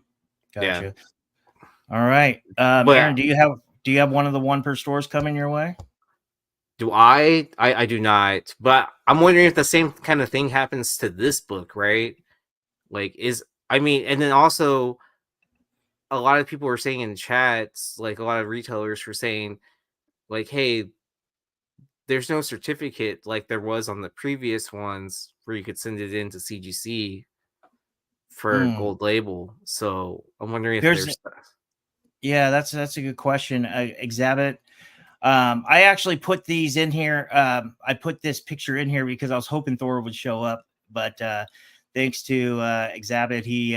yeah. All right. But Aaron, do you have one of the 1 per stores coming your way? do I do not, but I'm wondering if the same kind of thing happens to this book, right? Like, and then also a lot of people were saying in chats, like a lot of retailers were saying, like, hey, there's no certificate like there was on the previous ones where you could send it into CGC for gold label. So I'm wondering if there's yeah, that's a good question. Exhibit. I actually put these in here. I put this picture in here because I was hoping Thor would show up, but thanks to Exhibit, he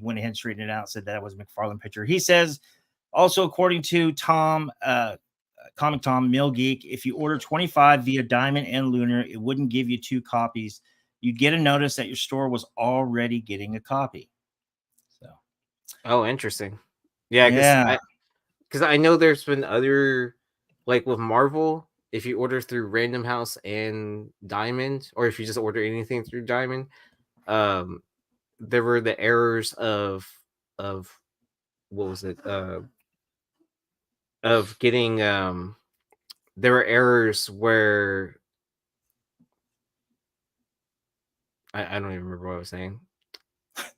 went ahead and straightened it out, said that was a McFarlane picture. He says, also according to Tom, Comic Tom, Mill Geek, if you order 25 via Diamond and Lunar, it wouldn't give you 2 copies. You'd get a notice that your store was already getting a copy. So, oh, interesting. Yeah, because I know there's been other, like with Marvel, if you order through Random House and Diamond, or if you just order anything through Diamond, there were the errors of what was it? Of getting there were errors where I don't even remember what I was saying.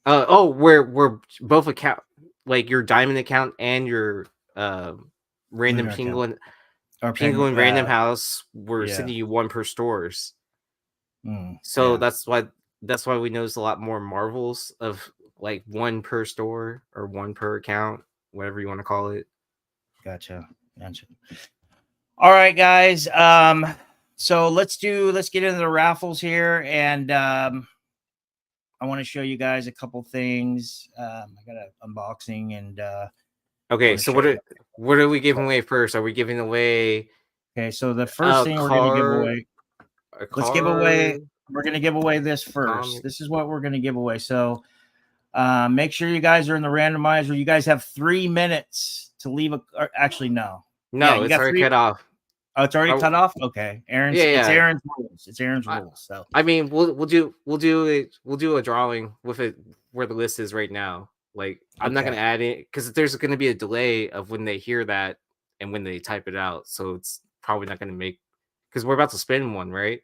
Where both account, like your Diamond account and your Random Penguin Random House were sending you 1 per stores. So that's why we noticed a lot more Marvels of like 1 per store or 1 per account, whatever you want to call it. Gotcha. All right, guys. So let's get into the raffles here, and I want to show you guys a couple things. I got an unboxing and okay. So what are we giving away first? Are we giving away? Okay, so the first thing we're going to give away. Let's give away. We're going to give away this first. This is what we're going to give away. So make sure you guys are in the randomizer. You guys have 3 minutes to leave actually, no. No, it's already cut off. Oh, it's already cut off. Okay, Aaron's. Yeah. It's Aaron's rules. It's Aaron's rules. So I mean, we'll do a drawing with it where the list is right now. Like I'm not gonna add it because there's gonna be a delay of when they hear that and when they type it out. So it's probably not gonna make because we're about to spin one, right?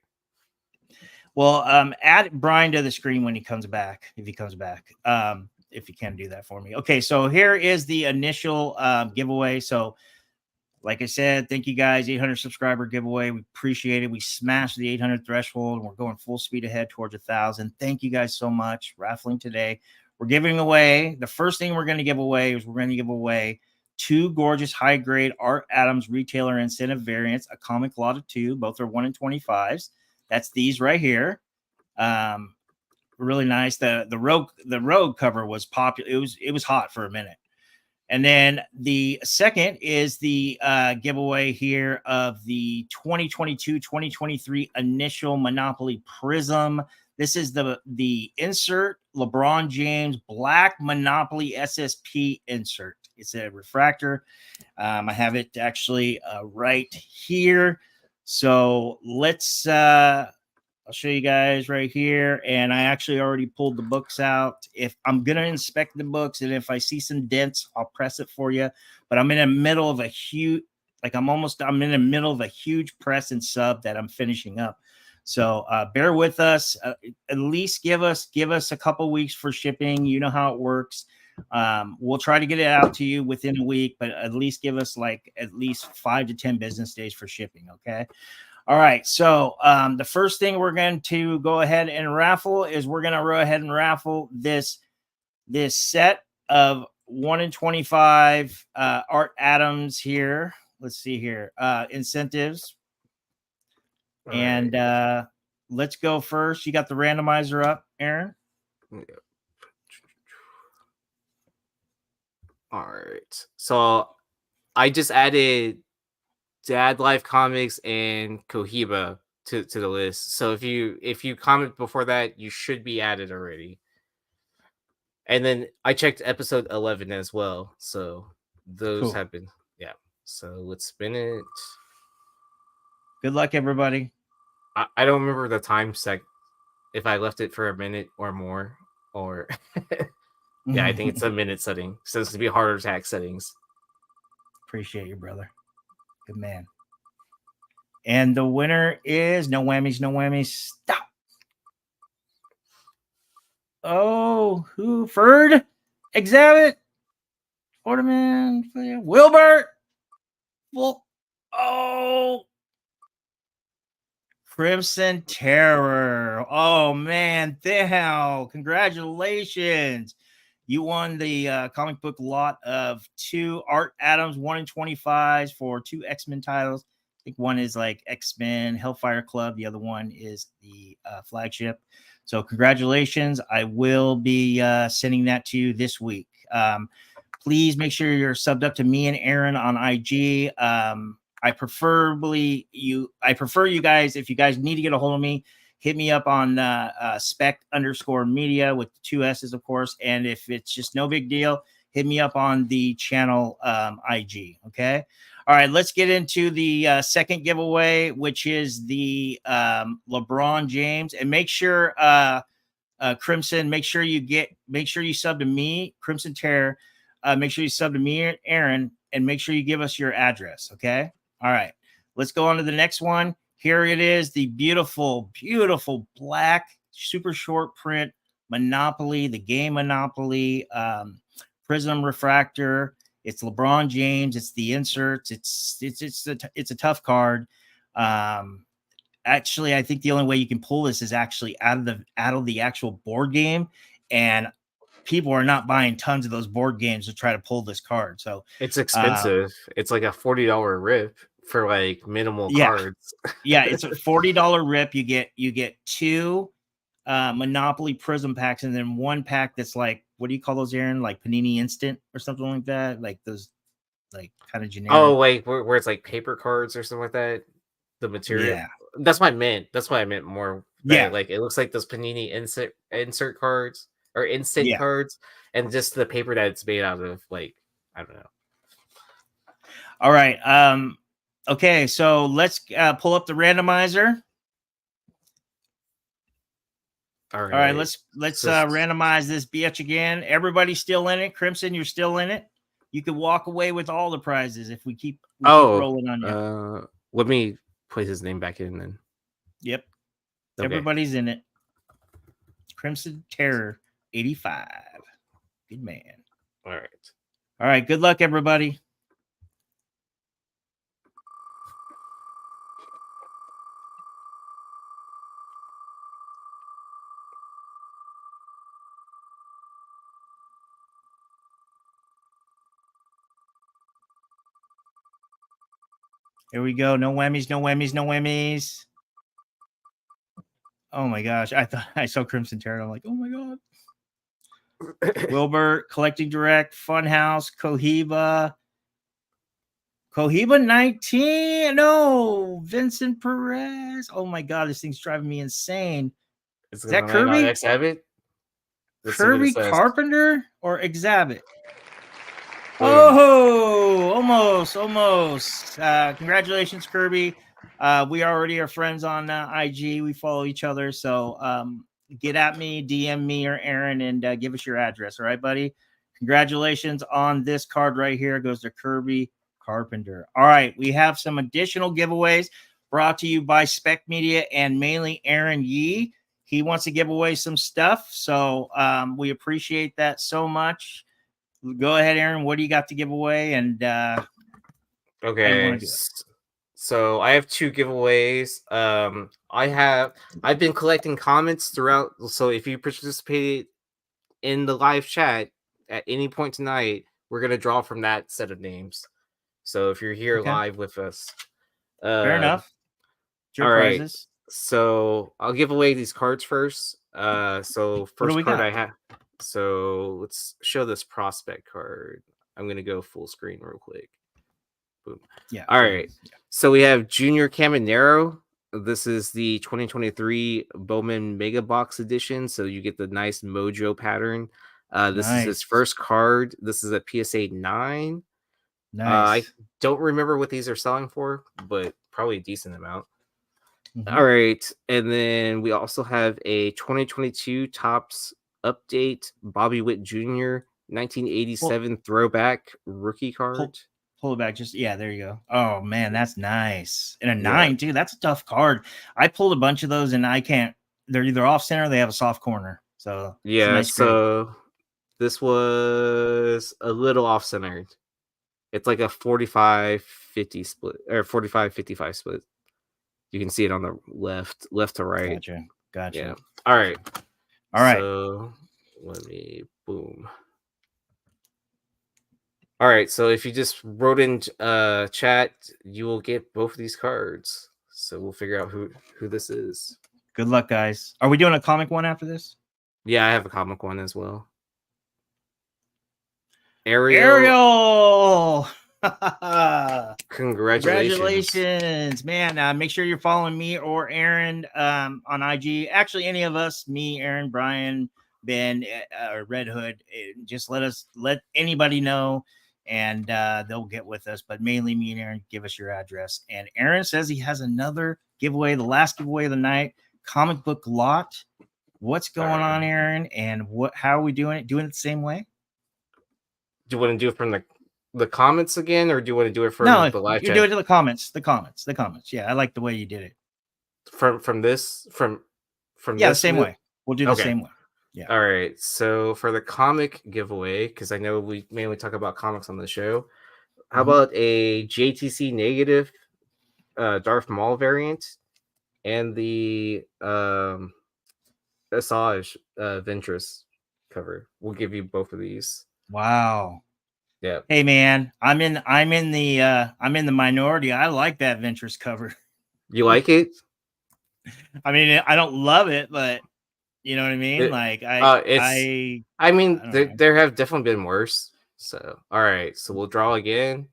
Well, add Bryan to the screen when he comes back. If he comes back, if you can do that for me. Okay, so here is the initial giveaway. So. Like I said, thank you guys. 800 subscriber giveaway. We appreciate it. We smashed the 800 threshold, and we're going full speed ahead towards 1,000. Thank you guys so much. Raffling today. We're giving away. The first thing we're going to give away is we're going to give away 2 gorgeous high-grade Art Adams retailer incentive variants, a comic lot of 2. Both are 1 in 25s. That's these right here. Really nice. The rogue cover was popular. It was hot for a minute. And then the second is the giveaway here of the 2022-2023 initial Monopoly Prism. This is the insert LeBron James Black Monopoly SSP insert. It's a refractor. I have it actually right here. So let's I'll show you guys right here. And I actually already pulled the books out. If I'm going to inspect the books, and if I see some dents, I'll press it for you. But I'm in the middle of a huge, I'm in the middle of a huge press and sub that I'm finishing up. So bear with us. At least give us a couple weeks for shipping. You know how it works. We'll try to get it out to you within a week, but at least give us at least 5 to 10 business days for shipping. Okay. All right, so the first thing we're going to go ahead and raffle is we're going to go ahead and raffle this set of 1 in 25 Art Adams here. Let's see here, incentives. All and right. Let's go first. You got the randomizer up, Aaron? All right, so I just added Dad Life Comics and Cohiba to the list. So if you comment before that, you should be added already. And then I checked episode 11 as well. So those have been, yeah. So let's spin it. Good luck, everybody. I don't remember the time if I left it for a minute or more, or yeah, I think it's a minute setting. So it's to be harder attack settings. Appreciate you, brother. Good man. And the winner is no whammies, no whammies. Stop. Oh, who? Ferd? Exhibit? Orderman? Wilbert? Well, oh. Crimson Terror. Oh, man. The hell. Congratulations. You won the comic book lot of 2 Art Adams 1 in 25s for 2 X-Men titles. I think one is like X-Men Hellfire Club. The other one is the flagship. So congratulations. I will be sending that to you this week. Please make sure you're subbed up to me and Aaron on IG. I prefer you guys, if you guys need to get a hold of me, hit me up on Spec_media with the 2 S's, of course. And if it's just no big deal, hit me up on the channel IG. Okay. All right. Let's get into the second giveaway, which is the LeBron James. And make sure, Crimson, make sure you sub to me, Crimson Terror. Make sure you sub to me, Aaron, and make sure you give us your address. Okay. All right. Let's go on to the next one. Here it is, the beautiful, beautiful black, super short print Monopoly, the game Monopoly, Prism Refractor. It's LeBron James. It's the inserts. It's a tough card. Actually, I think the only way you can pull this is actually out of the actual board game, and people are not buying tons of those board games to try to pull this card. So it's expensive. It's like a $40 rip for like minimal cards. Yeah, it's a $40 rip. You get 2 Monopoly Prism packs, and then 1 pack that's like, what do you call those, Aaron? Like Panini Instant or something like that? Like those, like kind of generic. Oh, like where it's like paper cards or something like that. The material. Yeah. That's what I meant. That's what I meant more. Yeah. Like it looks like those Panini insert cards or instant cards, and just the paper that it's made out of. Like, I don't know. All right. Okay, so let's pull up the randomizer. All right, let's randomize this bitch again. Everybody's still in it. Crimson, you're still in it. You can walk away with all the prizes if we keep rolling on you. Let me put his name back in then. Yep. Okay. Everybody's in it. Crimson Terror 85. Good man. All right. All right. Good luck, everybody. Here we go. No whammies, no whammies, no whammies. Oh my gosh. I thought I saw Crimson Terror. I'm like, oh my God. Wilbert, Collecting Direct, Funhouse, Cohiba. Cohiba 19. No, Vincent Perez. Oh my God, this thing's driving me insane. Is that Kirby? Exhibit? Kirby Carpenter or Exhibit? Oh, almost. Congratulations, Kirby. We already are friends on IG. We follow each other. So get at me, DM me or Aaron, and give us your address. All right, buddy? Congratulations on this card right here. It goes to Kirby Carpenter. All right, we have some additional giveaways brought to you by Spec Media and mainly Aaron Yee. He wants to give away some stuff. So we appreciate that so much. Go ahead, Aaron. What do you got to give away? And okay, so I have 2 giveaways. I've been collecting comments throughout. So if you participated in the live chat at any point tonight, we're gonna draw from that set of names. So if you're here live with us, fair enough. All right. So I'll give away these cards first. So first card I have. So let's show this prospect card. I'm going to go full screen real quick. Boom. Yeah. All right. So we have Junior Caminero. This is the 2023 Bowman Mega Box Edition. So you get the nice Mojo pattern. This is his first card. This is a PSA 9. I Nice. don't remember what these are selling for, but probably a decent amount. Mhm. All right. And then we also have a 2022 Topps Update Bobby Witt Jr. 1987 throwback rookie card. Pull it back. Just there you go. Oh man, that's nice. And a Yeah. 9 too. That's a tough card. I pulled a bunch of those and I can't. They're either off center or they have a soft corner. So it's a Yeah, nice grade. so this was a little off centered. It's like a 45-50 split or 45-55 split. You can see it on the left to right. Gotcha. Yeah. All right. All right. So let me boom. All right, so if you just wrote in chat, you will get both of these cards. So we'll figure out who this is. Good luck, guys. Are we doing a comic one after this? Yeah, I have a comic one as well. Ariel! Congratulations, man. Make sure you're following me or Aaron on IG. Actually, any of us, me, Aaron, Bryan, Ben, or Red Hood, just let anybody know, and they'll get with us. But mainly me and Aaron, give us your address. And Aaron says he has another giveaway, the last giveaway of the night, comic book lot. What's going on, Aaron? And how are we doing it? Doing it the same way? Do you want to do it from the comments again, or do you want to do it from the live chat? You do it to the comments. The comments. Yeah, I like the way you did it. From this. Yeah, the same way. We'll do the same way. Yeah. All right. So for the comic giveaway, because I know we mainly talk about comics on the show, how about a JTC negative Darth Maul variant and the Asajj Ventress cover? We'll give you both of these. Wow. Yeah. Hey man, I'm in the minority. I like that Ventress cover. You like it? I mean, I don't love it, but you know what I mean? There have definitely been worse. So, all right. So we'll draw again.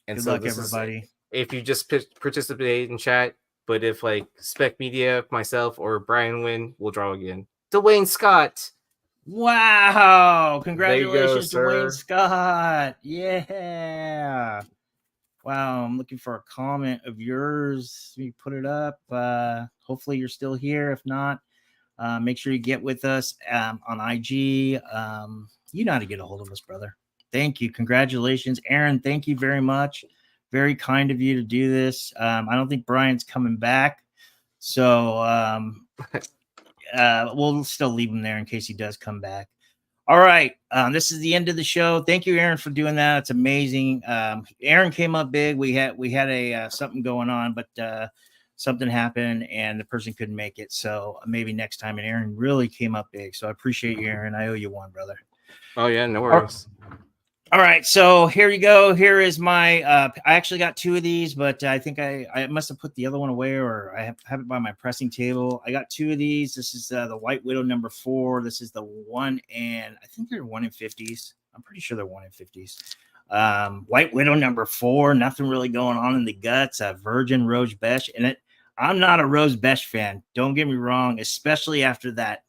And good so luck, everybody. If you just participate in chat, but if like Spec Media, myself, or Bryan win, we'll draw again. Dwayne Scott. Wow. Congratulations, go, Dwayne Scott. Yeah. Wow. I'm looking for a comment of yours. Let me put it up. Hopefully you're still here. If not, make sure you get with us on IG. You know how to get a hold of us, brother. Thank you. Congratulations. Aaron, thank you very much. Very kind of you to do this. I don't think Bryan's coming back. So we'll still leave him there in case he does come back. All right. This is the end of the show. Thank you, Aaron, for doing that. It's amazing. Aaron came up big. We had a something going on, but something happened and the person couldn't make it. So maybe next time. And Aaron really came up big. So I appreciate you, Aaron. I owe you one, brother. Oh yeah, no worries. All right, so here you go. Here is my I actually got 2 of these, but I think I must have put the other one away, or I have it by my pressing table. I got 2 of these. This is the White Widow number 4. This is the 1 and I think they're 1 in 50s. I'm pretty sure they're 1 in 50s. White Widow number 4. Nothing really going on in the guts. Virgin Rose Besh, and I'm not a Rose Besh fan. Don't get me wrong, especially after that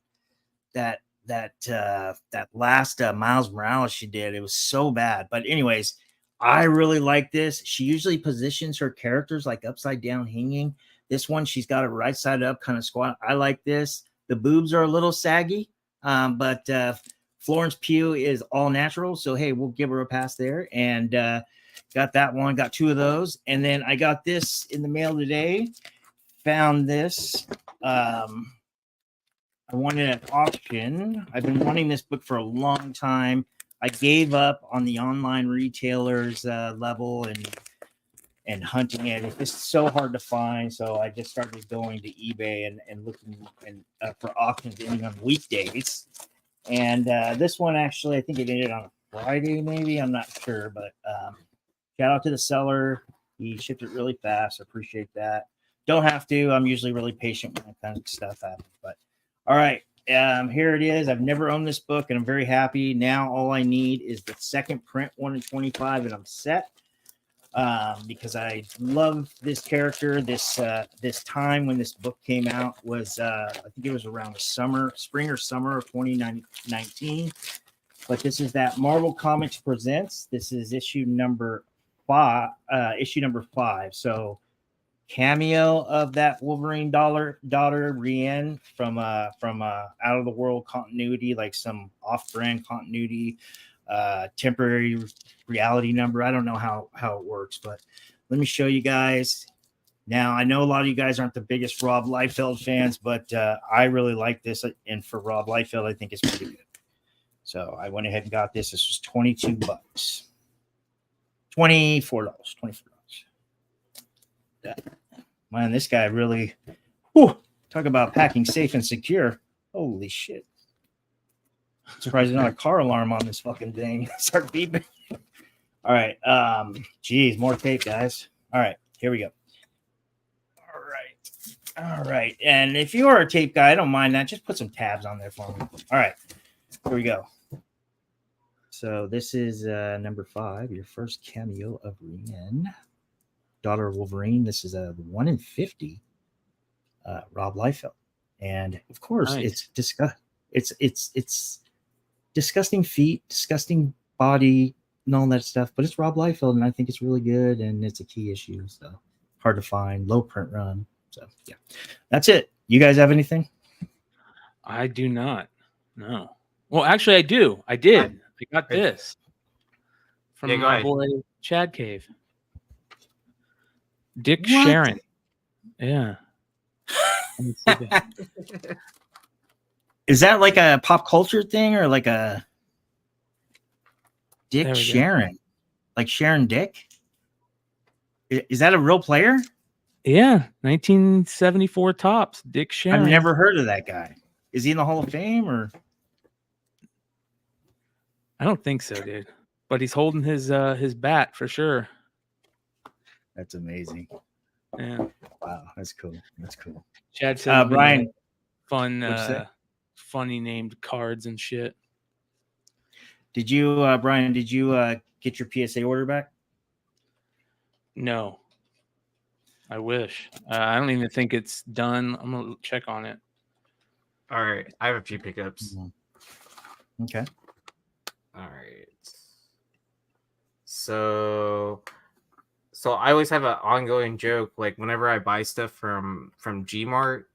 last Miles Morales she did. It was so bad. But anyways, I really like this. She usually positions her characters like upside down hanging. This one, she's got it right side up, kind of squat. I like this. The boobs are a little saggy, but Florence Pugh is all natural. So, hey, we'll give her a pass there. And got that one. Got 2 of those. And then I got this in the mail today. Found this. I wanted an auction. I've been wanting this book for a long time. I gave up on the online retailers level and hunting it. It's just so hard to find. So I just started going to eBay and looking for auctions ending on weekdays. And this one, actually, I think it ended on a Friday, maybe. I'm not sure. But shout out to the seller. He shipped it really fast. I appreciate that. Don't have to. I'm usually really patient when that kind of stuff happens. But all right, here it is. I've never owned this book, and I'm very happy. Now all I need is the second print, 1 in 25, and I'm set. because I love this character. This time when this book came out was I think it was around spring or summer of 2019. But this is that Marvel Comics Presents. This is issue number 5. So cameo of that Wolverine daughter Brienne from out of the world continuity, like some off-brand continuity, temporary reality number. I don't know how it works, but let me show you guys. Now, I know a lot of you guys aren't the biggest Rob Liefeld fans, but I really like this, and for Rob Liefeld, I think it's pretty good. So I went ahead and got this. This was $22, $24. Yeah. Man, this guy really, talk about packing safe and secure. Holy shit. Surprised there's not a car alarm on this fucking thing. Start beeping. All right. Geez, more tape, guys. All right, here we go. All right. And if you are a tape guy, I don't mind that. Just put some tabs on there for me. All right. Here we go. So this is number 5, your first cameo of Brienne, daughter of Wolverine. This is a 1 in 50, Rob Liefeld, and of course, nice. It's disgusting feet, disgusting body, and all that stuff. But it's Rob Liefeld, and I think it's really good, and it's a key issue. So hard to find, low print run. So yeah, that's it. You guys have anything? I do not. No. Well, actually, I do. I did. I got this from my boy Chad Cave. Dick Sharon. Yeah. Is that like a pop culture thing or like a Dick Sharon? Like Sharon Dick? Is that a real player? Yeah. 1974 tops. Dick Sharon. I've never heard of that guy. Is he in the Hall of Fame or? I don't think so, dude. But he's holding his bat for sure. That's amazing. Yeah. Wow, that's cool. That's cool. Chad said, Bryan, funny named cards and shit. Did you, Bryan? Did you get your PSA order back? No. I wish. I don't even think it's done. I'm gonna check on it. All right, I have a few pickups. Mm-hmm. Okay. All right. So I always have an ongoing joke. Like whenever I buy stuff from Gmart,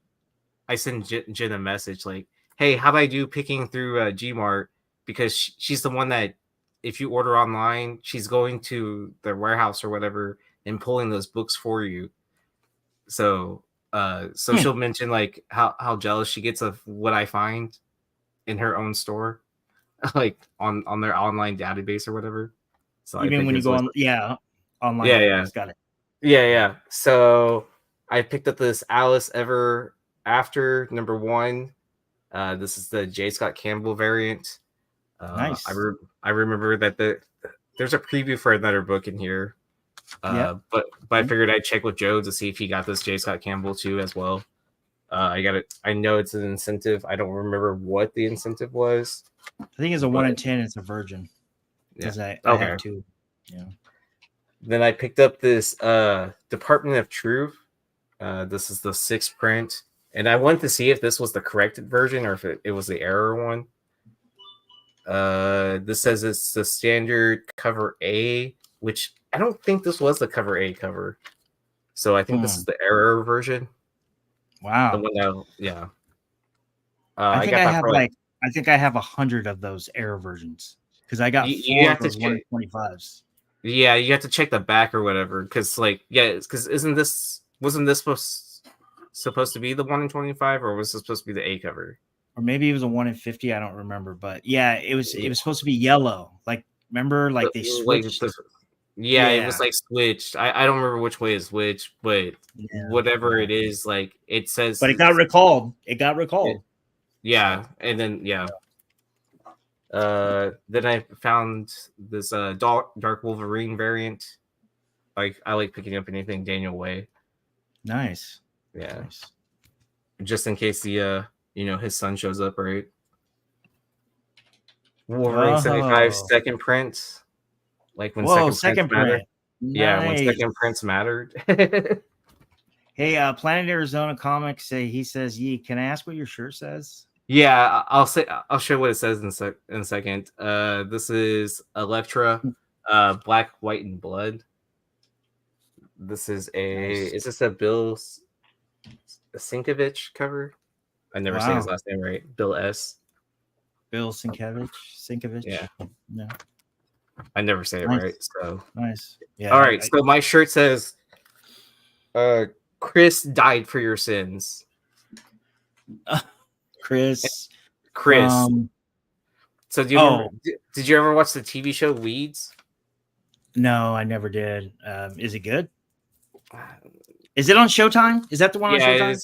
I send Jen a message like, "Hey, how do I do picking through Gmart?" Because she's the one that, if you order online, she's going to the warehouse or whatever and pulling those books for you. So she'll mention like how jealous she gets of what I find in her own store. Like on their online database or whatever. So even when you go on, online. Yeah. Got it. Yeah. So I picked up this Alice Ever After #1. This is the J. Scott Campbell variant. Nice. I remember that there's a preview for another book in here. But I figured I'd check with Joe to see if he got this J. Scott Campbell too as well. I got it. I know it's an incentive. I don't remember what the incentive was. I think it's a 1 in 10. It's a virgin. Yeah. I have 2. Yeah. Then I picked up this Department of Truth. This is the 6th print, and I wanted to see if this was the corrected version or if it was the error one. This says it's the standard cover A, which I don't think this was the cover A cover. So I think this is the error version. Wow. The one that, yeah. I think I have 100 of those error versions because I got 4 of those 125s. Yeah, you have to check the back or whatever because, wasn't this supposed to be the 1 in 25 or was this supposed to be the A cover? Or maybe it was a 1 in 50. I don't remember, but yeah, it was supposed to be yellow. Like, remember, like they switched. It was like switched. I don't remember which way is which, but whatever it is, like it says. But it got recalled. Yeah, and then then I found this Dark Wolverine variant. Like I like picking up anything Daniel Way. Nice. Yeah. Nice. Just in case the his son shows up, right? Wolverine 75 second print. Like when second print. Yeah, when Nice. second prints mattered. Hey, Planet Arizona Comics he says, "Yee, can I ask what your shirt says?" Yeah, I'll show what it says in a second. This is Elektra, Black, White, and Blood. This is Nice. is this a Bill Sinkovich cover? I never say his Wow. last name right. Bill S. Bill Sinkovich. Yeah. No. I never say it Nice. right. So Nice. Yeah. all right. So my shirt says, Chris died for your sins. Chris. So do you remember, did you ever watch the TV show Weeds? No, I never did. Is it good? Is it on Showtime? Is that the one on Showtime?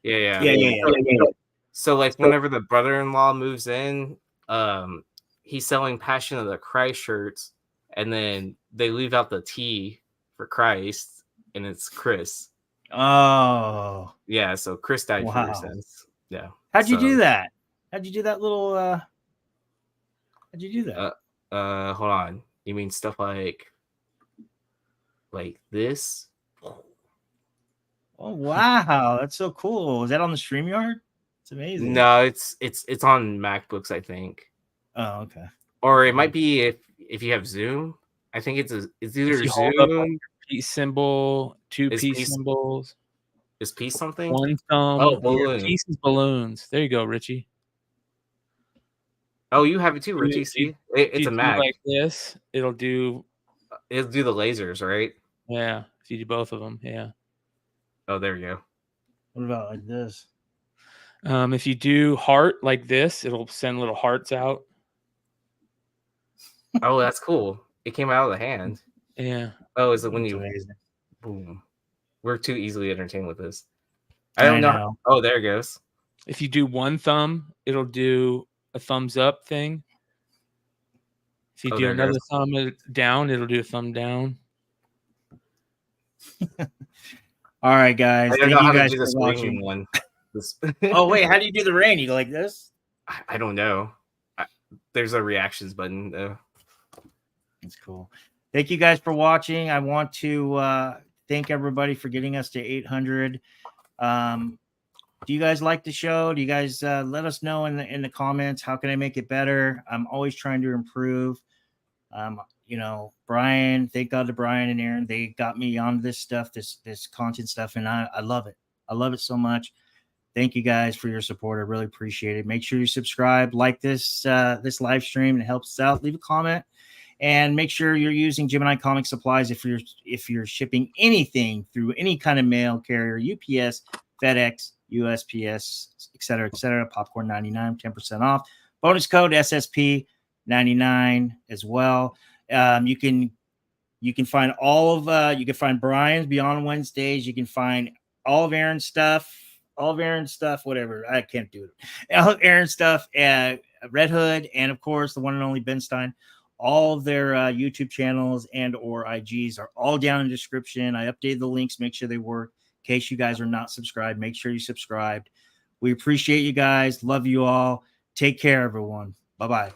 Yeah. So like whenever the brother-in-law moves in, he's selling Passion of the Christ shirts, and then they leave out the T for Christ, and it's Chris. Oh. Yeah, so Chris died for your sins. Yeah. How'd you do that? How'd you do that little how'd you do that? Hold on. You mean stuff like this? Oh wow, that's so cool. Was that on the StreamYard? It's amazing. No, it's on MacBooks, I think. Oh, okay. Or it might be if you have Zoom. I think it's either Zoom, peace symbol, two peace symbols. Is peace something? One thumb. Oh, balloon. Peace is balloons. There you go, Richie. Oh, you have it too, Richie. See, it's a Mac. Like this, it'll do the lasers, right? Yeah, if you do both of them, yeah. Oh, there you go. What about like this? If you do heart like this, it'll send little hearts out. Oh, that's cool. It came out of the hand. Yeah. Oh, is it when you amazing. Boom. We're too easily entertained with this. I don't know. Oh, there it goes. If you do one thumb, it'll do a thumbs up thing. If you do another thumb down, it'll do a thumb down. All right, guys. Thank you guys for watching. One. Oh wait, how do you do the rain? You go like this? I don't know. There's a reactions button though. That's cool. Thank you guys for watching. I want to thank everybody for getting us to 800. Do you guys like the show? Do you guys let us know in the comments? How can I make it better? I'm always trying to improve. Bryan, thank God to Bryan and Aaron. They got me on this stuff, this content stuff, and I love it. I love it so much. Thank you guys for your support. I really appreciate it. Make sure you subscribe, like this live stream. It helps us out. Leave a comment. And make sure you're using Gemini Comic Supplies if you're shipping anything through any kind of mail carrier, UPS, FedEx, USPS, etc. Popcorn 99, 10% off. Bonus code SSP 99 as well. You can find all of you can find Bryan's Beyond Wednesdays. You can find all of Aaron's stuff, whatever. I can't do it. All of Aaron's stuff, Red Hood, and of course the one and only Ben Stein. All of their YouTube channels and or IGs are all down in the description. I updated the links, make sure they work. In case you guys are not subscribed, make sure you subscribed. We appreciate you guys. Love you all. Take care, everyone. Bye-bye.